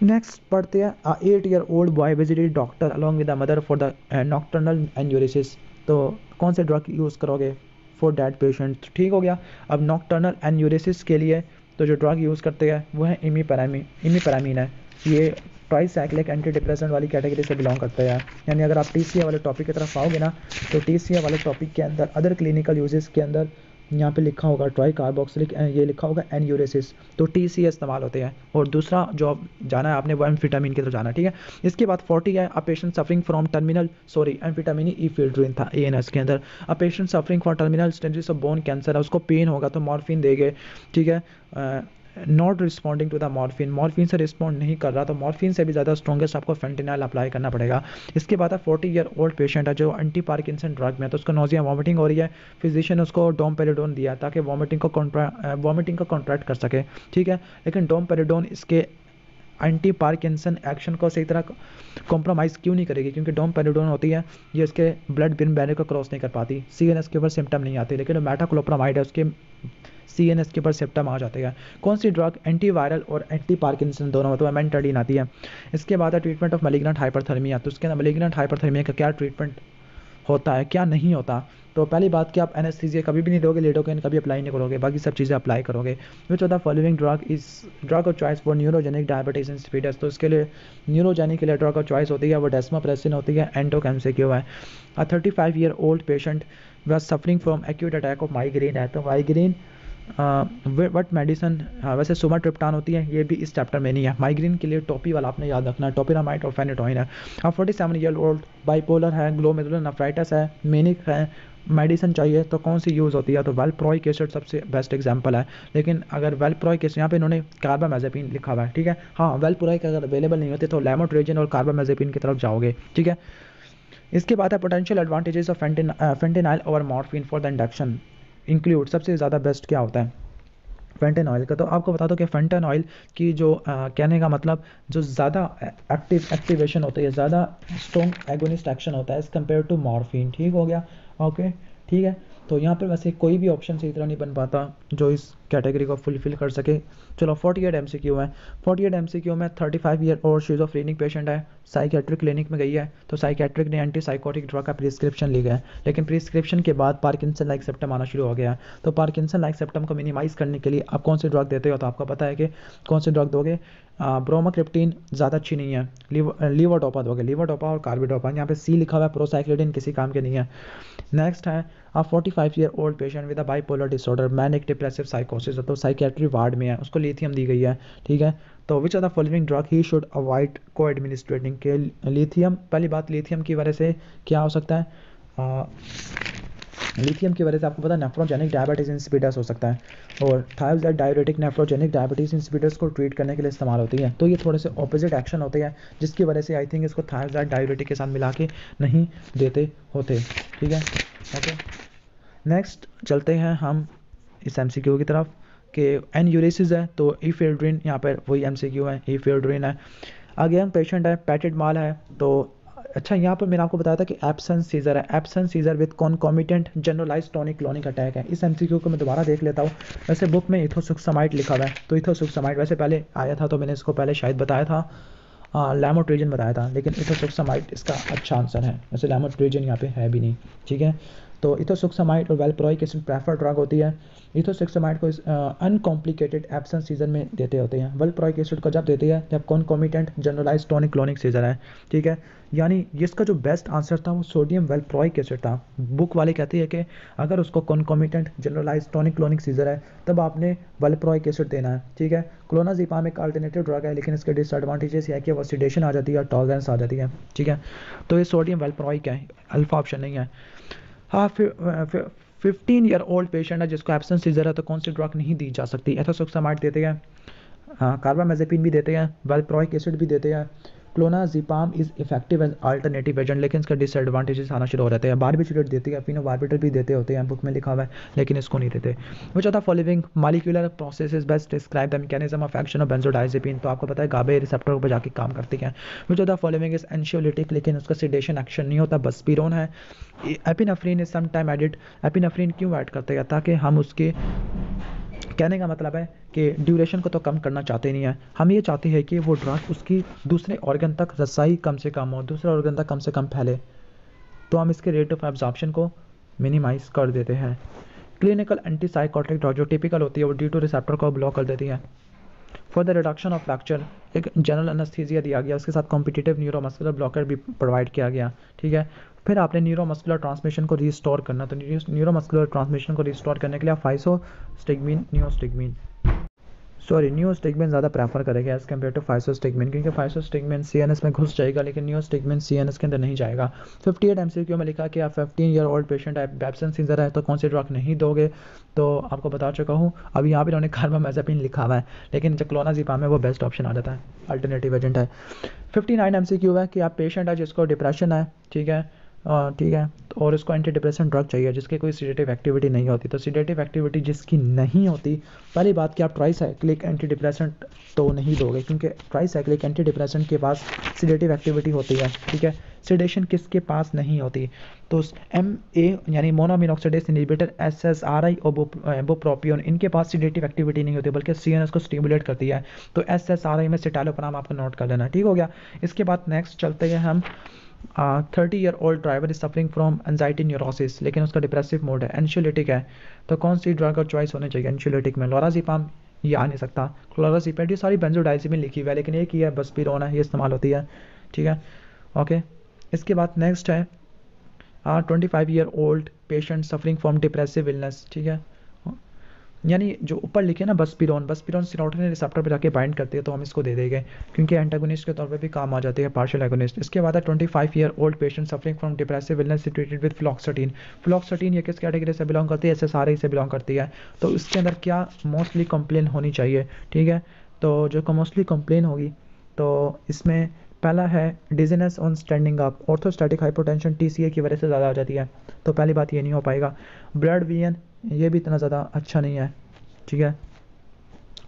नेक्स्ट पढ़ते हैं 8-year-old boy visited doctor along with the mother for the nocturnal enuresis, तो कौन से ड्रग यूज़ करोगे फॉर डैट पेशेंट, ठीक हो गया। अब नॉक्टर्नल एन्यूरिसिस के लिए तो जो ड्रग यूज़ करते हैं वो है इमीपैरामीन है, ये ट्राइसाइक्लिक एंटी डिप्रेसेंट वाली कैटेगरी से बिलोंग करते हैं। यानी अगर आप TCA वाले टॉपिक की तरफ आओगे ना, तो TCA वाले टॉपिक के अंदर अदर क्लिनिकल यूजेस के अंदर यहाँ पे लिखा होगा ट्राई कार्बोक्सिलिक, ये लिखा होगा एनयूरेसिस, तो TCA इस्तेमाल होते हैं। और दूसरा जो जाना है आपने वो एम्फिटामिन की तरफ जाना है, ठीक है। इसके बाद 40 है, a patient suffering from terminal, sorry amphetamine ephedrine था ANS के अंदर, a patient suffering from terminal stages of bone cancer है, उसको पेन होगा तो मॉर्फिन देंगे, ठीक है। Not responding to the morphine, morphine से रिस्पॉन्ड नहीं कर रहा तो मॉर्फिन से भी ज़्यादा स्ट्रॉन्गेस्ट आपको फेंटेनाइल अप्लाई करना पड़ेगा। इसके बाद 40 ईयर ओल्ड पेशेंट है जो एंटी पार्किंसन ड्रग में है, तो उसको नोजिया वॉमिटिंग हो रही है, फिजिशियन उसको डोमपेरिडोन दिया ताकि वॉमिटिंग को कॉन्ट्रैक्ट कर सके, ठीक है। लेकिन डोमपेरिडोन इसके एंटी पार्किंसन एक्शन को सही तरह कॉम्प्रोमाइज़ क्यों नहीं करेगी, क्योंकि डोमपेरिडोन होती है ये इसके ब्लड ब्रेन बैरियर को क्रॉस नहीं कर पाती, CNS के ऊपर सिम्टम नहीं आते, लेकिन मेटाक्लोप्रामाइड है उसके CNS के ऊपर सिम्टम आ जाते हैं। कौन सी ड्रग एंटीवायरल और एंटी पार्किंसन दोनों, मतलब एमेंटाडीन आती है। इसके बाद है ट्रीटमेंट ऑफ मैलिग्नेंट हाइपरथर्मिया, तो उसके अंदर मैलिग्नेंट हाइपरथर्मिया का क्या ट्रीटमेंट होता है, क्या नहीं होता। तो पहली बात कि आप एनेस्थीसिया कभी भी नहीं दोगे, लिडोकेन कभी अप्लाई नहीं करोगे, बाकी सब चीज़ें अप्लाई करोगे। विच of the following drug is drug of choice for neurogenic diabetes insipidus, तो इसके लिए न्यूरोजेनिक के लिए ड्रग ऑफ चॉइस होती है वो डेस्मोप्रेसिन होती है, एंटोक MCQ है। 35 year old patient was suffering from acute attack of migraine है, तो माइग्रेन वट मेडिसन, वैसे सुमाट्रिप्टान होती है, ये भी इस चैप्टर में नहीं है। माइग्रेन के लिए टॉपी वाला आपने याद रखना है, टोपिरामाइड और फेनेटोइन है। अब 47 ईयर ओल्ड बाइपोलर है, ग्लोमेरुलर नेफ्राइटिस है, मेनिक है, मेडिसिन चाहिए तो कौन सी यूज़ होती है, तो वेलप्रोइक एसिड सबसे बेस्ट एग्जांपल है। लेकिन अगर वेलप्रोइक एसिड, यहाँ पे इन्होंने कार्बामेज़ेपिन लिखा हुआ है, ठीक है। हाँ, वेलप्रोइक अगर अवेलेबल नहीं होते तो लेमोट्रेजिन और कार्बामेज़ेपिन की तरफ जाओगे, ठीक है। इसके बाद है potential advantages of fentanyl over morphine for the induction include, सबसे ज़्यादा बेस्ट क्या होता है फेंटेनॉइल का। तो आपको बता दो कि फेंटेनॉइल की जो कहने का मतलब जो ज़्यादा एक्टिवेशन होती है, ज़्यादा स्ट्रॉन्ग एगोनिस्ट एक्शन होता है एज़ कम्पेयर टू मॉर्फिन, ठीक हो गया, ओके, ठीक है। तो यहाँ पर वैसे कोई भी ऑप्शन सही तरह नहीं बन पाता जो इस कैटेगरी को फुलफिल कर सके। चलो 48 MCQ है। 48 MCQ में 35 ईयर और शिज़ोफ्रेनिक पेशेंट है, साइकेट्रिक क्लिनिक में गई है, तो साइकेट्रिक ने एंटी साइकोटिक ड्रग का प्रिस्क्रिप्शन लिया है, लेकिन प्रिस्क्रिप्शन के बाद पार्किंसन लाइक सिम्टम आना शुरू हो गया है। तो पार्किंसन लाइक सिम्टम को मिनिमाइज़ करने के लिए आप कौन सी ड्रग देते हो, तो आपको पता है कि कौन सी ड्रग दोगे। ब्रोमाक्रिप्टिन ज़्यादा अच्छी नहीं है, लीवोडोपा दोगे, लीवोडोपा और कार्बिडोपा, यहाँ पे C लिखा हुआ है, प्रोसाइक्लिडिन किसी काम के नहीं है। नेक्स्ट है a 45 year old patient with a bipolar disorder manic depressive साइकोसिस, तो साइकेट्री वार्ड में है, उसको लिथियम दी गई है, ठीक है। तो which are the following drug he should avoid coadministrating के लिथियम, पहली बात लिथियम की वजह से क्या हो सकता है, लिथियम की वजह से आपको पता है नेफ्रोजेनिक डायबिटीज इंसिपिडस हो सकता है, और थायोजाइड डायूरेटिक नेफ्रोजेनिक डायबिटीज इंसिपिडस को ट्रीट करने के लिए इस्तेमाल होती है। तो ये थोड़े से ऑपोजिट एक्शन होते हैं जिसकी वजह से आई थिंक इसको थायोजाइड डायूरेटिक के साथ मिला के नहीं देते होते, ठीक है, ओके। नेक्स्ट चलते हैं हम इस MCQ की तरफ कि एनयूरेसिस है, तो इफेड्रिन, यहाँ पर वही MCQ है, इफेड्रिन है। आगे हम पेशेंट है, पैटेड माल है, तो अच्छा यहाँ पर मैंने आपको बताया था कि एब्सेंस सीजर है, absence seizure with concomitant generalise tonic clonic attack है। इस MCQ को मैं दोबारा देख लेता हूँ। वैसे बुक में इथोसुक्सामाइड लिखा हुआ है, तो इथोसुक्सामाइड वैसे पहले आया था, तो मैंने इसको पहले शायद बताया था, लैमोट्रेजिन बताया था, लेकिन इथोसुक्सामाइड इसका अच्छा आंसर है। वैसे लैमोट्रेजिन यहाँ पे है भी नहीं, ठीक है। तो इथोसुक्सामाइड और वेलप्रोइक एसिड प्रेफर ड्रग होती है। इथोसुक्सामाइड को अनकॉम्प्लिकेटेड एब्सेंस सीजन में देते होते हैं। वेलप्रोइक एसिड को जब देते हैं जब concomitant generalise tonic clonic seizure है, ठीक है। यानी इसका जो बेस्ट आंसर था वो सोडियम वेलप्रोइक एसिड था। बुक वाले कहते हैं कि अगर उसको concomitant generalise tonic clonic seizure है तब आपने वेलप्रोइक एसिड देना है, ठीक है। क्लोनाज़ेपाम एक अल्टरनेटिव ड्रग है, लेकिन इसके डिसएडवांटेजेस है कि वो सिडेशन आ जाती है, टॉलरेंस आ जाती है, ठीक है। तो ये सोडियम वेलप्रोइक है, अल्फा ऑप्शन नहीं है। हाँ, 15 ईयर ओल्ड पेशेंट है जिसको एब्सेंस सीजर है, तो कौन सी ड्रग नहीं दी जा सकती, एथोसुक्सामाइड देते हैं, हाँ, कार्बामेज़ेपिन भी देते हैं, वेलप्रोइक एसिड भी देते हैं, clonazepam is effective as alternative agent, लेकिन इसका डिसएडवांटेजेस आना शुरू हो जाते हैं। बारबिटरेट देती है, फिनोबारबिटरेट भी देते होते हैं, बुक में लिखा हुआ है, लेकिन इसको नहीं देते। विच of the following molecular processes best describe the mechanism of action of benzodiazepine, तो आपको पता है गाबे रिसेप्टर पर जाके काम करती है। Which of the following is anxiolytic, लेकिन उसका सिडेशन एक्शन नहीं होता, बस्पिरोन है। Epinephrine is some time added, epinephrine क्यों ऐड करते हैं, ताकि हम उसके कहने का मतलब है कि ड्यूरेशन को तो कम करना चाहते नहीं है, हम ये चाहते हैं कि वो ड्रग उसकी दूसरे ऑर्गन तक रसाई कम से कम हो, दूसरे ऑर्गन तक कम से कम फैले, तो हम इसके रेट ऑफ एब्जॉर्प्शन को मिनिमाइज कर देते हैं। क्लिनिकल एंटीसाइकोटिक ड्रग जो टिपिकल होती है वो D2 रिसेप्टर को ब्लॉक कर देती है। For the reduction of fracture एक जनरल एनेस्थीसिया दिया गया, उसके साथ कॉम्पिटिटिव न्यूरोमस्कुलर ब्लॉकर भी प्रोवाइड किया गया, ठीक है। फिर आपने न्यूरोमस्कुलर ट्रांसमिशन को रिस्टोर करना, तो न्यूरोमस्कुलर ट्रांसमिशन को रिस्टोर करने के लिए आप फाइसोस्टिग्मिन न्यूस्टिग्मिन ज़्यादा प्रेफर करेगा एज़ कम्पेयर टू फाइसोस्टिग्मिन, क्योंकि फाइसोस्टिग्मिन सीएनएस में घुस जाएगा लेकिन न्यूस्टिग्मिन सीएनएस के अंदर नहीं जाएगा। 58 एमसीक्यू में लिखा कि आप 15 ईयर ओल्ड पेशेंट है, बैब्सन सीजर है, तो कौन सी ड्रग नहीं दोगे, तो आपको बता चुका हूँ। अभी यहाँ पर इन्होंने कार्बामेज़ेपिन लिखा हुआ है, लेकिन जो क्लोनाज़ेपाम है वो बेस्ट ऑप्शन आ जाता है, अल्टरनेटिव एजेंट है। 59 एमसीक्यू है कि आप पेशेंट है जिसको डिप्रेशन है, ठीक है, ठीक है, तो और उसको एंटी डिप्रेशन ड्रग चाहिए जिसकी कोई सीडेटिव एक्टिविटी नहीं होती। तो सीडेटिव एक्टिविटी जिसकी नहीं होती, पहली बात कि आप ट्राइसाइक्लिक एंटी डिप्रेसेंट तो नहीं दोगे, क्योंकि ट्राइसाइक्लिक एंटी डिप्रेसेंट के पास सीडेटिव एक्टिविटी होती है, ठीक है। सीडेशन किसके पास नहीं होती, तो MA यानी मोनोअमीन ऑक्सीडेज इनहिबिटर, SSRI और इबुप्रोपियोन, इनके पास सीडेटिव एक्टिविटी नहीं होती बल्कि CNS को स्टिमुलेट करती है। तो SSRI में सिटालोप्राम आपको नोट कर लेना, ठीक हो गया। इसके बाद नेक्स्ट चलते हैं हम 30 year old driver is suffering from anxiety neurosis, लेकिन उसका डिप्रेसिव मोड है, एंशियोलिटिक है, तो कौन सी ड्रग और चॉइस होनी चाहिए एंशियोलिटिक में? लोराज़ेपाम ये आ नहीं सकता, क्लोराज़ेपेम, ये सारी बेंजोडाइज़ेपिन लिखी हुई है लेकिन एक ही है बसपीरोन है, ये इस्तेमाल होती है, ठीक है, ओके। इसके बाद नेक्स्ट है 25 year old patient suffering from depressive illness, ठीक है, यानी जो ऊपर लिखे ना बसपीरोन सेरोटोनिन रिसेप्टर पर जाके बाइंड करती है, तो हम इसको दे देंगे क्योंकि एंटागोनिस्ट के तौर पे भी काम आ जाती है, पार्शियल एगोनिस्ट। इसके बाद है 25 year old patient suffering from depressive illness treated with fluoxetine ये किस कैटेगरी से बिलोंग करती है? SSRI से बिलोंग करती है। तो इसके अंदर क्या मोस्टली कंप्लेन होनी चाहिए, ठीक है, तो जो मोस्टली कंप्लेन होगी तो इसमें पहला है dizziness on standing up, orthostatic hypotension TCA की वजह से ज़्यादा आ जाती है, तो पहली बात ये नहीं हो पाएगा। ब्लड वीएन ये भी इतना ज़्यादा अच्छा नहीं है, ठीक है।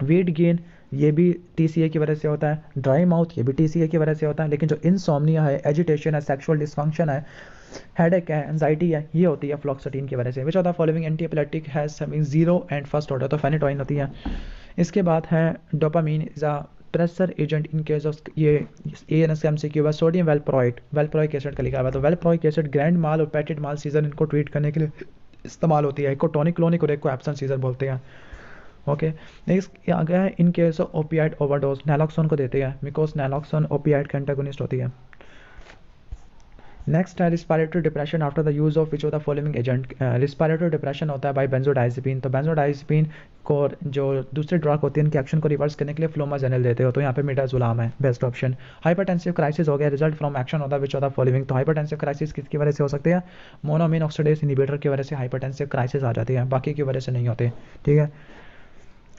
वेट गेन ये भी TCA की वजह से होता है। ड्राई माउथ ये भी TCA की वजह से होता है, लेकिन जो इंसोम्निया है, एजिटेशन है, सेक्सुअल डिसफंक्शन है, हेडेक है, एंजाइटी है, ये होती है फ्लॉक्सटीन की वजह से। विच of the following anti epileptic has having 0 and first order, तो फेनिटोइन होती है। इसके बाद है dopamine is a pressure agent in case of, ये ANS MCQ है, सोडियम वेल्प्रोइक एसिड का लिखा हुआ है, तो वेल्प्रोइक एसिड ग्रैंड माल और पेटिट माल सीजर इनको ट्रीट करने के लिए इस्तेमाल होती है, एक को टॉनिक क्लोनिक और एक को एब्सेंट सीजर बोलते हैं, ओके। नेक्स्ट आ गया है in case of opioid overdose, naloxone को देते हैं बिकॉज नैलोक्सोन ओपियाइड का एंटागोनिस्ट होती है। नेक्स्ट है respiratory depression after the use of which of the following agent. Respiratory depression होता है बाय बेंजोडाइजेपिन, तो बेंजोडाइजेपिन को जो दूसरी ड्रग होती है इनके एक्शन को रिवर्स करने के लिए फ्लोमाजेनिल देते हो, तो यहाँ पे मिडाजोलाम है बेस्ट ऑप्शन। हाइपरटेंसिव क्राइसिस हो गया, रिजल्ट फ्रॉम एक्शन होता है विच ऑफ द फॉलोइंग, तो हाइपरटेंसिव क्राइसिस किसकी वजह से हो सकते हैं? मोनोअमीन ऑक्सीडेज इनहिबिटर की वजह से हाइपरटेंसिव क्राइसिस आ जाती है, बाकी की वजह से नहीं होते, ठीक है।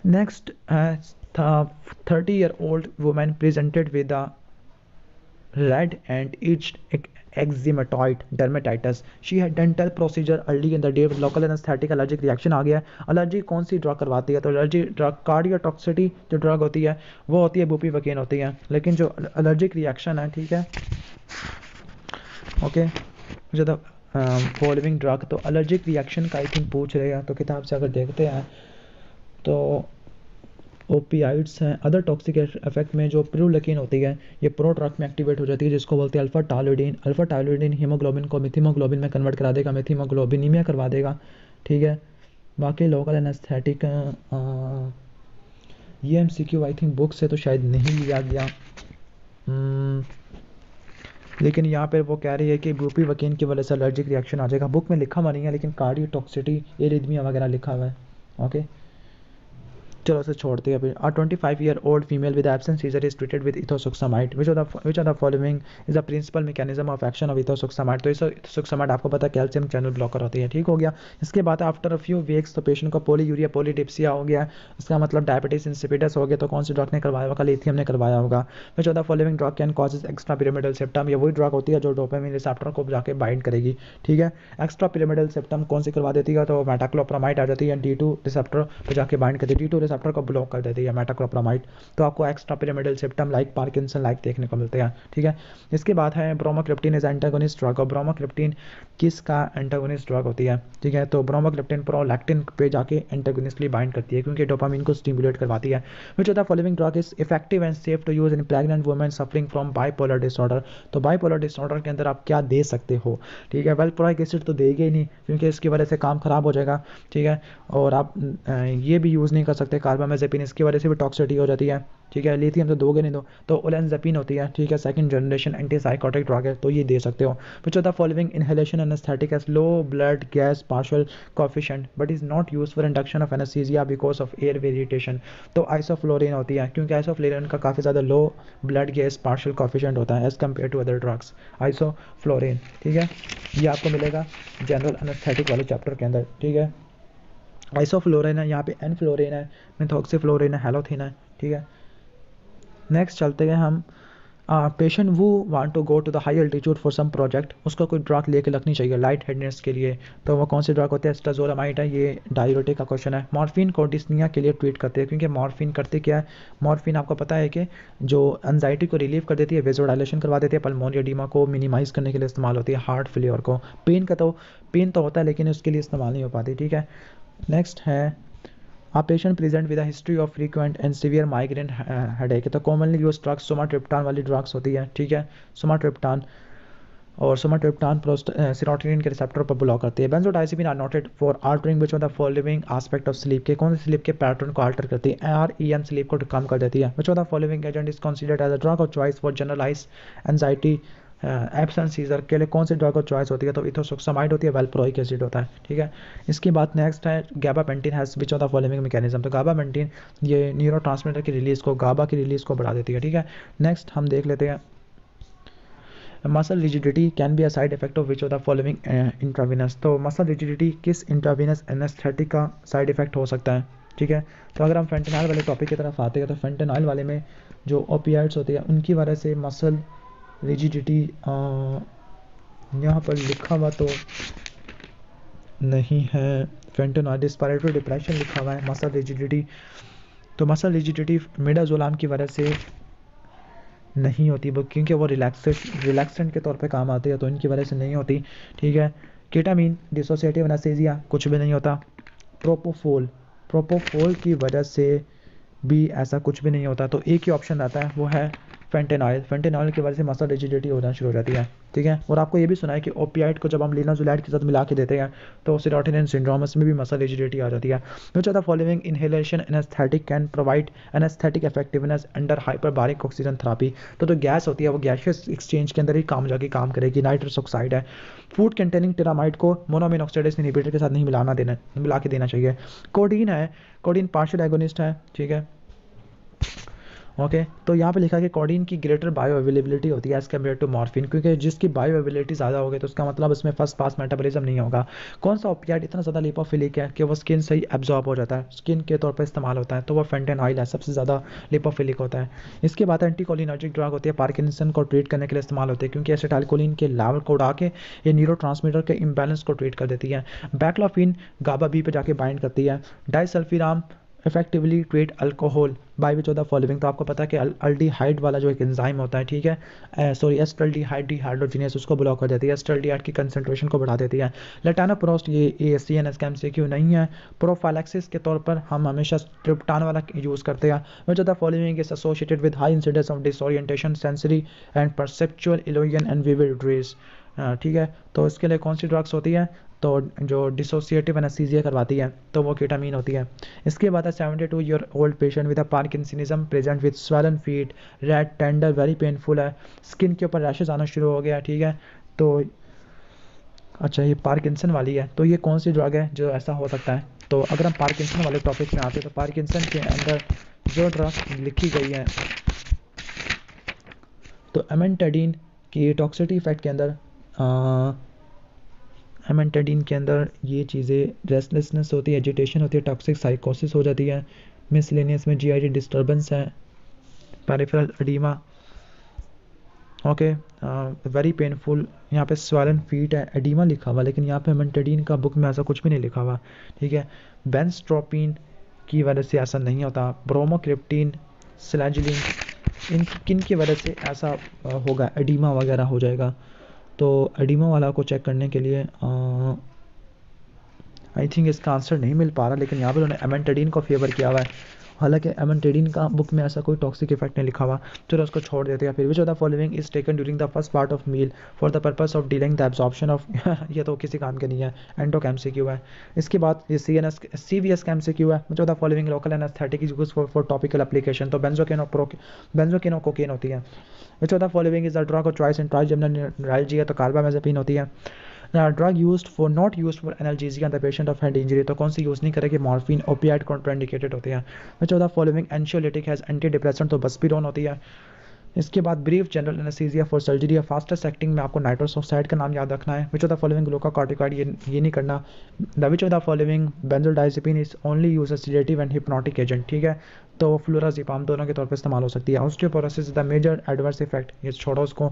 नेक्स्ट है 30 year old women presented with the red and itched eczematoid dermatitis, she had dental procedure early in the day with local anesthetic, allergic reaction आ गया है। एलर्जी कौन सी ड्रग करवाती है? तो एलर्जी ड्रग कार्डियोटॉक्सिटी जो ड्रग होती है वो होती है बुपीवकेन होती है, लेकिन जो एलर्जिक रिएक्शन है, ठीक है, ओके, जो द फॉलोइंग ड्रग, तो एलर्जिक रिएक्शन का आई थिंक पूछ रहे हैं, तो किताब से अगर देखते हैं तो ओपियाइड्स हैं। अदर टॉक्सिक इफेक्ट में जो प्रूलेकिन होती है ये प्रो ड्रग में एक्टिवेट हो जाती है, जिसको बोलते हैं अल्फा टालोइडिन हीमोग्लोबिन को मिथिमोग्लोबिन में कन्वर्ट करा देगा, मिथिमोग्लोबिनीमिया करवा देगा, ठीक है। बाकी लोकल एनेस्थेटिक ये MCQ आई थिंक बुक से तो शायद नहीं लिया गया, लेकिन यहाँ पर वो कह रही है कि बुपीवकेन की वजह से एलर्जिक रिएक्शन आ जाएगा। बुक में लिखा हुआ नहीं है लेकिन कार्डियोटॉक्सिटी एरिथमिया वगैरह लिखा हुआ है, ओके, चलो उसे छोड़ते हैं। फिर 25 year old female with absent seizure is treated with ethosuximide, which are the following is the principal mechanism of action of ethosuximide, तो इथोसुक्सामाइड आपको पता है कैल्शियम चैनल ब्लॉकर होती है, ठीक हो गया। इसके बाद आफ्टर अ फ्यू वीक्स तो पेशेंट को पॉलीयूरिया पॉलीडिप्सिया हो गया, इसका मतलब डायबिटीज इंसिपिडस हो गया, तो कौन सी ड्रग ने करवाया होगा? लिथियम ने करवाया होगा। विच of the following drug can causes extra pyramidal septum, ये वही ड्रग होती है जो डोपामिन रिसेप्टर को जाके बाइंड करेगी, ठीक है। एक्स्ट्रा पिरामिडल सेप्टम कौन सी करवा देती है? तो मेटाक्लोप्रामाइड आ जाती है, D2 रिसेप्टर पर जाके बाइंड करती है, D2 रिसेप्टर को ब्लॉक कर देती है मेटाक्लोप्रामाइड, तो आपको extra pyramidal septum like Parkinson like देखने को मिलते हैं, ठीक है। इसके बाद है ब्रोमोक्रिप्टिन इज एंटागोनिस्ट ड्रग, और ब्रोमोक्रिप्टिन किसका एंटागोनिस्ट ड्रग होती है, ठीक है, तो ब्रोमोक्रिप्टिन प्रोलैक्टिन पे जाके एंटागोनिस्टली बाइंड करती है क्योंकि डोपामिन को स्टिमुलेट करवाती है। Which of the following drug is effective and safe to use in pregnant women suffering from bipolar disorder, तो बाइपोलर डिसऑर्डर के अंदर आप क्या दे सकते हो, ठीक है। वेल्प्रोइक एसिड तो देंगे ही नहीं क्योंकि इसकी वजह से काम खराब हो जाएगा, ठीक है, और आप ये भी यूज़ नहीं कर सकते कार्बामेजेपिन, इसकी वजह से भी टॉक्सिसिटी हो जाती है, ठीक है। लिथियम तो दोगे नहीं, दो तो ओलेंजापिन होती है, ठीक है, सेकंड जनरेशन एंटीसाइकोटिक ड्रग है, तो ये दे सकते हो। Which of the following inhalation anaesthetic has low blood gas partial coefficient but is not used for induction of anaesthesia because of air variation, तो आइसोफ्लोरिन होती है, क्योंकि आइसोफ्लोरिन का काफ़ी ज़्यादा low blood gas partial coefficient होता है as compare to other drugs, isoflurane, ठीक है। ये आपको मिलेगा जनरल एनेस्थेटिक वाले चैप्टर के अंदर, ठीक है। आइसोफ्लोरिन है, यहाँ पे एनफ्लोरिन है, मिथॉक्सीफ्लोरिन है, हेलोथिन है, ठीक है। नेक्स्ट चलते हैं हम, पेशेंट वो want to go to the high altitude for some project, उसको कोई ड्रग लेके रखनी चाहिए लाइट हेडनेस के लिए, तो वो कौन सी ड्रग होती है? स्टाजोलामाइड है, ये डायूरेटिक का क्वेश्चन है। मॉर्फिन को डिस्निया के लिए ट्रीट करते हैं, क्योंकि मॉर्फिन करते क्या है, मॉर्फिन आपको पता है कि जो एंजाइटी को रिलीव कर देती है, वेजोडाइलेशन करवा देती है, पल्मोनरी एडिमा को मिनिमाइज करने के लिए इस्तेमाल होती है, हार्ट फेलियर को, पेन तो होता है लेकिन उसके लिए इस्तेमाल नहीं हो पाती, ठीक है। नेक्स्ट है, A patient present with a history of frequent and severe migraine headache, तो commonly यूज ड्रग्स सोमाट्रिप्टान वाली ड्रग्स होती है, ठीक है, सोमाट्रिप्टान, और सोमाट्रिप्टान सेरोटोनिन के रिसेप्टर पर ब्लॉक करती है। Benzodiazepine are noted for altering which of the following aspect of sleep, के कौन से स्लीप के पैटर्न को आल्टर करती है? REM स्लीप को कम कर देती है। Which of the following agent is considered as a drug of choice for generalise anxiety absence seizure, के लिए कौन सी ड्रग ऑफ चॉइस होती है? तो इथोसोक्सामाइड होती है, वेलप्रोइक एसिड होता है, ठीक है। इसके बाद नेक्स्ट है gabapentin has which of the following mechanism, तो गाबापेंटिन ये न्यूरोट्रांसमीटर की रिलीज को, गाबा की रिलीज को बढ़ा देती है, ठीक है। नेक्स्ट हम देख लेते हैं, muscle rigidity can be a side effect of which of the following intravenous, तो मसल रिजिडिटी किस इंट्रावीनस एनेस्थेटिक का साइड इफेक्ट हो सकता है, ठीक है। तो अगर हम फेंटेनाइल वाले टॉपिक की तरफ आते हैं, तो फेंटेनाइल वाले में जो ओपियाइड्स होते हैं उनकी वजह से मसल रिजिडिटी, यहाँ पर लिखा हुआ तो नहीं है, फेंटेनाइल डिस्पायरेटरी डिप्रेशन लिखा हुआ है, मसल रिजिडिटी, तो मसल रिजिडिटी मिडाजोलाम की वजह से नहीं होती, क्योंकि वो रिलैक्सेंट के तौर पे काम आती है, तो इनकी वजह से नहीं होती, ठीक है। केटामीन डिसोसिएटिव एनेस्थीसिया कुछ भी नहीं होता। प्रोपोफोल की वजह से भी ऐसा कुछ भी नहीं होता, तो एक ही ऑप्शन रहता है, वो है फेंटेनॉइल की वजह से मसल रिजिडिटी होना शुरू हो जाती है, ठीक है। और आपको ये भी सुना है कि ओपियाइड को जब हम लिनाजुलाइड के साथ मिला के देते हैं तो सेरोटोनिन सिंड्रोम में भी मसल रिजिडिटी आ जाती है। Which of the following inhalation anaesthetic can provide anaesthetic effectiveness under hyperbaric oxygen therapy, तो जो गैस होती है वो गैसियस एक्सचेंज के अंदर ही काम जाके काम करेगी, नाइट्रस ऑक्साइड है। फूड कंटेनिंग टेरामाइड को मोनोअमीन ऑक्सीडेज इनहिबिटर के साथ नहीं मिला के देना चाहिए। कोडीन है, कोडीन पार्शियल एगोनिस्ट है, ठीक है, ओके। तो यहाँ पे लिखा है कि कोडीन की ग्रेटर बायो अवेलेबिलिटी होती है एज कम्पेयर टू मॉर्फिन, क्योंकि जिसकी बायो अवेलेबिलिटी ज़्यादा होगी तो उसका मतलब उसमें फर्स्ट पास मेटाबॉलिज्म नहीं होगा। कौन सा ओपियाइड इतना ज़्यादा लिपोफिलिक है कि वो स्किन से ही एब्जॉर्ब हो जाता है, स्किन के तौर पर इस्तेमाल होता है, तो वो फेंटेनॉइल है, सबसे ज़्यादा लिपोफिलिक होता है। इसके बाद एंटीकोलिनर्जिक ड्रग होती है, पार्किंसन को ट्रीट करने के लिए इस्तेमाल होती है, क्योंकि एसिटाइलकोलिन के लेवल को उड़ा के ये न्यूरोट्रांसमीटर के इम्बैलेंस को ट्रीट कर देती है। बैक्लोफिन गाबा बी पे जाके बाइंड करती है। Disulfiram effectively treat alcohol bye which of the following, तो आपको पता है कि अल्डिहाइड वाला जो एक एंजाइम होता है, ठीक है, सॉरी एस्टल्डिहाइड डिहाइड्रोजिनेस, उसको ब्लॉक कर देती है, एस्टल्डिहाइड की कंसंट्रेशन को बढ़ा देती है। लेटानोप्रोस्ट ये ASCNS का MCQ नहीं है। प्रोफाइलैक्सिस के तौर पर हम हमेशा ट्रिप्टान वाला यूज़ करते हैं। Which of the following is associated with high incidence of disorientation, sensory and perceptual illusion and vivid dreams, ठीक है। तो इसके लिए कौन सी ड्रग्स होती है? तो जो डिसोसिएटिव एनेस्थीसिया करवाती है तो वो केटामीन होती है। इसके बाद है 72 year old patient with a parkinsonism present with swollen feet, red tender very painful है, स्किन के ऊपर रैशेज आना शुरू हो गया, ठीक है। तो अच्छा ये पार्किंसन वाली है, तो ये कौन सी ड्रग है जो ऐसा हो सकता है? तो अगर हम पार्किंसन वाले टॉपिक में आते हैं तो पार्किंसन के अंदर जो ड्रग लिखी गई है, तो एमेंटाडीन की टॉक्सिसिटी इफेक्ट के अंदर एमेंटाडीन के अंदर ये चीज़ें रेस्टलेसनेस होती है, एजिटेशन होती है, टॉक्सिक साइकोसिस हो जाती है, मिसलेनियस में GI डिस्टर्बेंस है, peripheral oedema, okay, very painful, यहाँ पे स्वेलन फीट है, एडिमा लिखा हुआ, लेकिन यहाँ पे एमेंटाडीन का बुक में ऐसा कुछ भी नहीं लिखा हुआ, ठीक है। बेंस्ट्रोपिन की वजह से ऐसा नहीं होता। ब्रोमोक्रिप्टिन, स्लैजिलिन, इन किन की वजह से ऐसा होगा, एडिमा वगैरह हो जाएगा। तो एडिमा वाला को चेक करने के लिए आई थिंक इसका आंसर नहीं मिल पा रहा, लेकिन यहाँ पर उन्होंने एमेंटाडीन को फेवर किया हुआ है। हालांकि एमेंटेडिन का बुक में ऐसा कोई टॉक्सिक इफेक्ट नहीं लिखा हुआ, चलो उसको छोड़ देते हैं। फिर which of the following is taken during the first part of meal for the purpose of dealing the absorption of ये तो किसी काम के नहीं है, एंडोक एमसीक्यू है। इसके बाद ये CVS का एमसीक्यू है, which of the following local anaesthetic is used for topical application, तो बेंजोकेनो कोकेन होती है। Which of the following is the drug of choice in trigeminal neuralgia, तो कार्बामेज़ेपिन होती है। Drug used for not used for analgesia the patient of head injury, तो कौन सी use नहीं करेगी, मॉर्फिन ओपियाइड कॉन्ट्राइंडिकेटेड होते हैं। Which of the following anxiolytic has anti depressant, तो बस्पिरोन होती है। इसके बाद brief general anaesthesia for surgery या फास्टेस्ट एक्टिंग में आपको नाइट्रस ऑक्साइड का नाम याद रखना है। Which of the following glucocorticoid, ये नहीं करना। The which of the following benzodiazepine is only use as sedative and hypnotic agent, ठीक है, तो फ्लोराजिपाम दोनों के तौर पर इस्तेमाल हो सकती है। Osteoporosis the major adverse effect, ये छोड़ो उसको।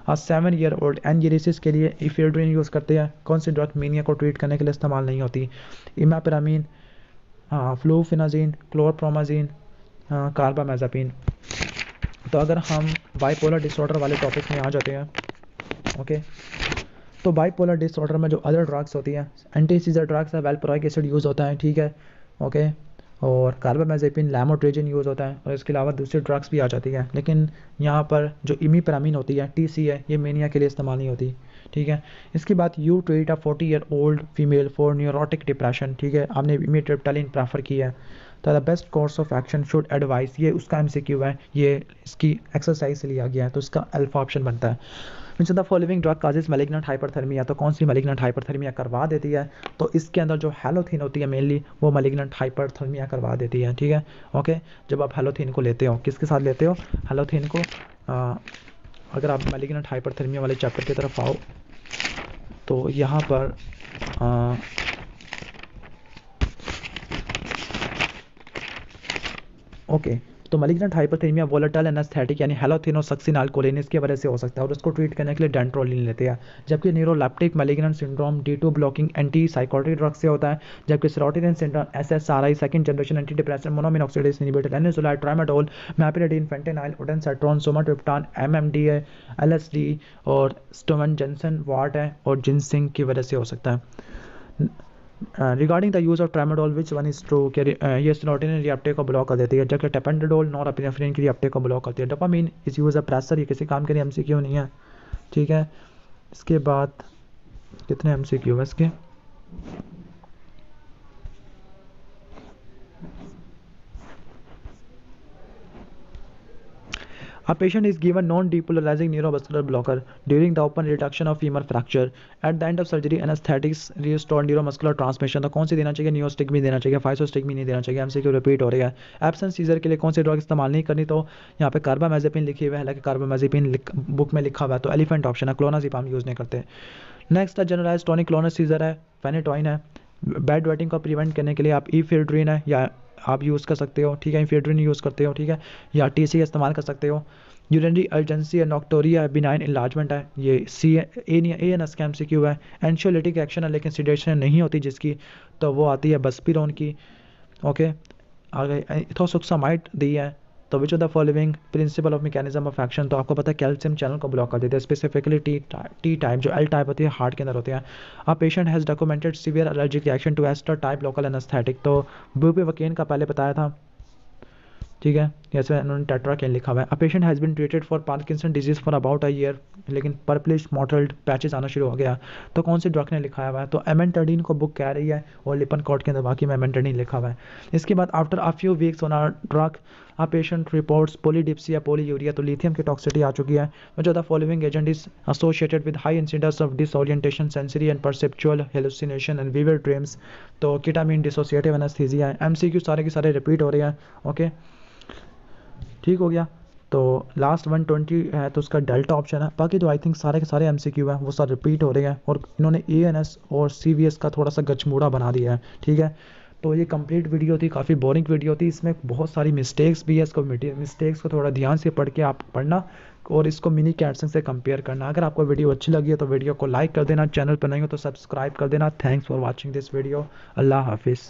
7 ईयर ओल्ड एंजिलिसिस के लिए इफेड्रिन यूज़ करते हैं, कौन सी ड्रग मीनिया को ट्रीट करने के लिए इस्तेमाल नहीं होती, इमापेरामीन, फ्लूफिनाजीन, क्लोरप्रोमाजीन, कार्बामेज़ेपिन। तो अगर हम बाइपोलर डिसऑर्डर वाले टॉपिक में आ जाते हैं, ओके, तो बाइपोलर डिसऑर्डर में जो अदर ड्रग्स होती हैं, एंटी सीजर ड्रग्स है, वेल्प्रोइक एसिड यूज़ होता है, ठीक है, ओके, और कार्बामेज़ेपिन, लैमोट्रेजिन यूज़ होता है, और इसके अलावा दूसरी ड्रग्स भी आ जाती हैं। लेकिन यहाँ पर जो इमीपेरामीन होती है, TC है, ये मेनिया के लिए इस्तेमाल नहीं होती, ठीक है। इसके बाद you treat a 40 year old female for neurotic depression, ठीक है, आपने इमिट्रिप्टालिन प्रेफर किया है, तो the best course of action should advice, ये उसका MCQ है, ये इसकी एक्सरसाइज से लिया गया है, तो इसका अल्फा ऑप्शन बनता है। Which of the following drug causes malignant hyperthermia, तो कौन सी मैलिग्नेंट हाइपरथर्मिया करवा देती है, तो इसके अंदर जो हैलोथिन होती है मेनली वो मैलिग्नेंट हाइपरथर्मिया करवा देती है, ठीक है, ओके। जब आप हैलोथिन को लेते हो, किसके साथ लेते हो, हैलोथिन को, अगर आप मैलिग्नेंट हाइपरथर्मिया वाले चैप्टर की तरफ आओ तो यहाँ पर ओके, तो मैलिग्नेंट हाइपरथर्मिया वोलेटाइल एनेस्थेटिक यानी हैलोथिनोसक्सिनाल्कोलिन इसकी वजह से हो सकता है, और उसको ट्रीट करने के लिए डेंट्रोलिन लेते हैं। जबकि neuroleptic malignant syndrome D2 blocking anti psychotic drug से होता है, जबकि serotonin syndrome SSRI second generation anti depressant monoamine oxidase inhibitor, एनिसोलाइड, tramadol, meperidine, fentanyl, ondansetron, sumatriptan, MMDA, LSD और स्टोमन जेंसन वाट है और जिनसिंग की वजह से हो सकता है। Regarding the use of tramadol which one is true, ये सेरोटोनिन रिएप्टेक को ब्लॉक कर देती है, जबकि टेपेंटाडोल नॉरएपिनेफ्रिन की रिएप्टेक को ब्लॉक करती है। Dopamine is use a pressure, ये किसी काम के लिए MCQ नहीं है, ठीक है। इसके बाद कितने MCQ है इसके, A patient is given non-depolarizing neurovascular blocker during the open reduction of femur fracture. At the end of surgery, anesthetics restore neuromuscular transmission. तो कौन सी देना चाहिए, नियोस्टिग्मी देना चाहिए, फाइसोस्टिग्मी नहीं देना चाहिए। MCQ रिपीट हो रही है। एब्सेंस सीजर के लिए कौन सी ड्रग इस्तेमाल नहीं करनी, तो यहाँ पे कार्बामेज़ेपिन लिखी हुई है, हालांकि कार्बामेज़ेपिन बुक में लिखा हुआ है, तो एलिफेंट ऑप्शन है, क्लोनाज़ेपाम यूज़ नहीं करते। नेक्स्ट टोनिक क्लोनस सीजर है, फेनेटोइन है। बेड वेटिंग को प्रिवेंट करने के लिए आप इफेड्रिन है या आप यूज़ कर सकते हो, ठीक है, इफेड्रिन यूज़ करते हो, ठीक है, या TC इस्तेमाल कर सकते हो। यूरिनरी अर्जेंसी है, नॉक्टोरिया है, बिनाइन इलाजमेंट है, ये ANS का MCQ है। एंशियोलिटिक एक्शन है लेकिन सिडेशन नहीं होती जिसकी, तो वो आती है बस्पिरोन की, ओके। आगे इथोसुक्सामाइड दी है, तो which of the following principle of mechanism of action, तो आपको पता है कैल्शियम चैनल को ब्लॉक कर देते हैं, स्पेसिफिकली टी टाइप, जो L टाइप होती है हार्ट के अंदर होते हैं। A patient has documented severe allergic reaction to ester type local anaesthetic, तो बुप्रोपिन का पहले बताया था, ठीक है, जैसे उन्होंने टेट्राकेन लिखा हुआ है। A patient has been treated for Parkinson disease for about a year, लेकिन पर्पलिश मॉटल्ड पैचेस आना शुरू हो गया, तो कौन सी ड्रग ने लिखा हुआ है, तो एमेंटाडीन को बुक कह रही है, और लिपनकॉर्ट के अंदर बाकी में एमेंटाडीन लिखा हुआ है। इसके बाद after a few weeks on or drug a patient reports polydipsia polyuria, तो लिथियम की टॉक्सिसिटी आ चुकी है। जो the following agent is associated with high incidence of disorientation, sensory and perceptual hallucination and vivid dreams, तो ketamine dissociative anaesthesia है। MCQ सारे के सारे रिपीट हो रहे हैं, ओके, ठीक हो गया। तो लास्ट 120 है तो उसका डेल्टा ऑप्शन है, बाकी तो आई थिंक सारे के सारे MCQ हैं वो सब रिपीट हो रहे हैं, और इन्होंने ANS और CVS का थोड़ा सा गचमूड़ा बना दिया है, ठीक है। तो ये कंप्लीट वीडियो थी, काफ़ी बोरिंग वीडियो थी, इसमें बहुत सारी मिस्टेक्स भी है, इसको मिस्टेक्स को थोड़ा ध्यान से पढ़ के आप पढ़ना और इसको मिनी कैटसन से कंपेयर करना। अगर आपको वीडियो अच्छी लगी है तो वीडियो को लाइक कर देना, चैनल पर नहीं हो तो सब्सक्राइब कर देना। Thanks for watching this video, अल्लाह हाफिज़।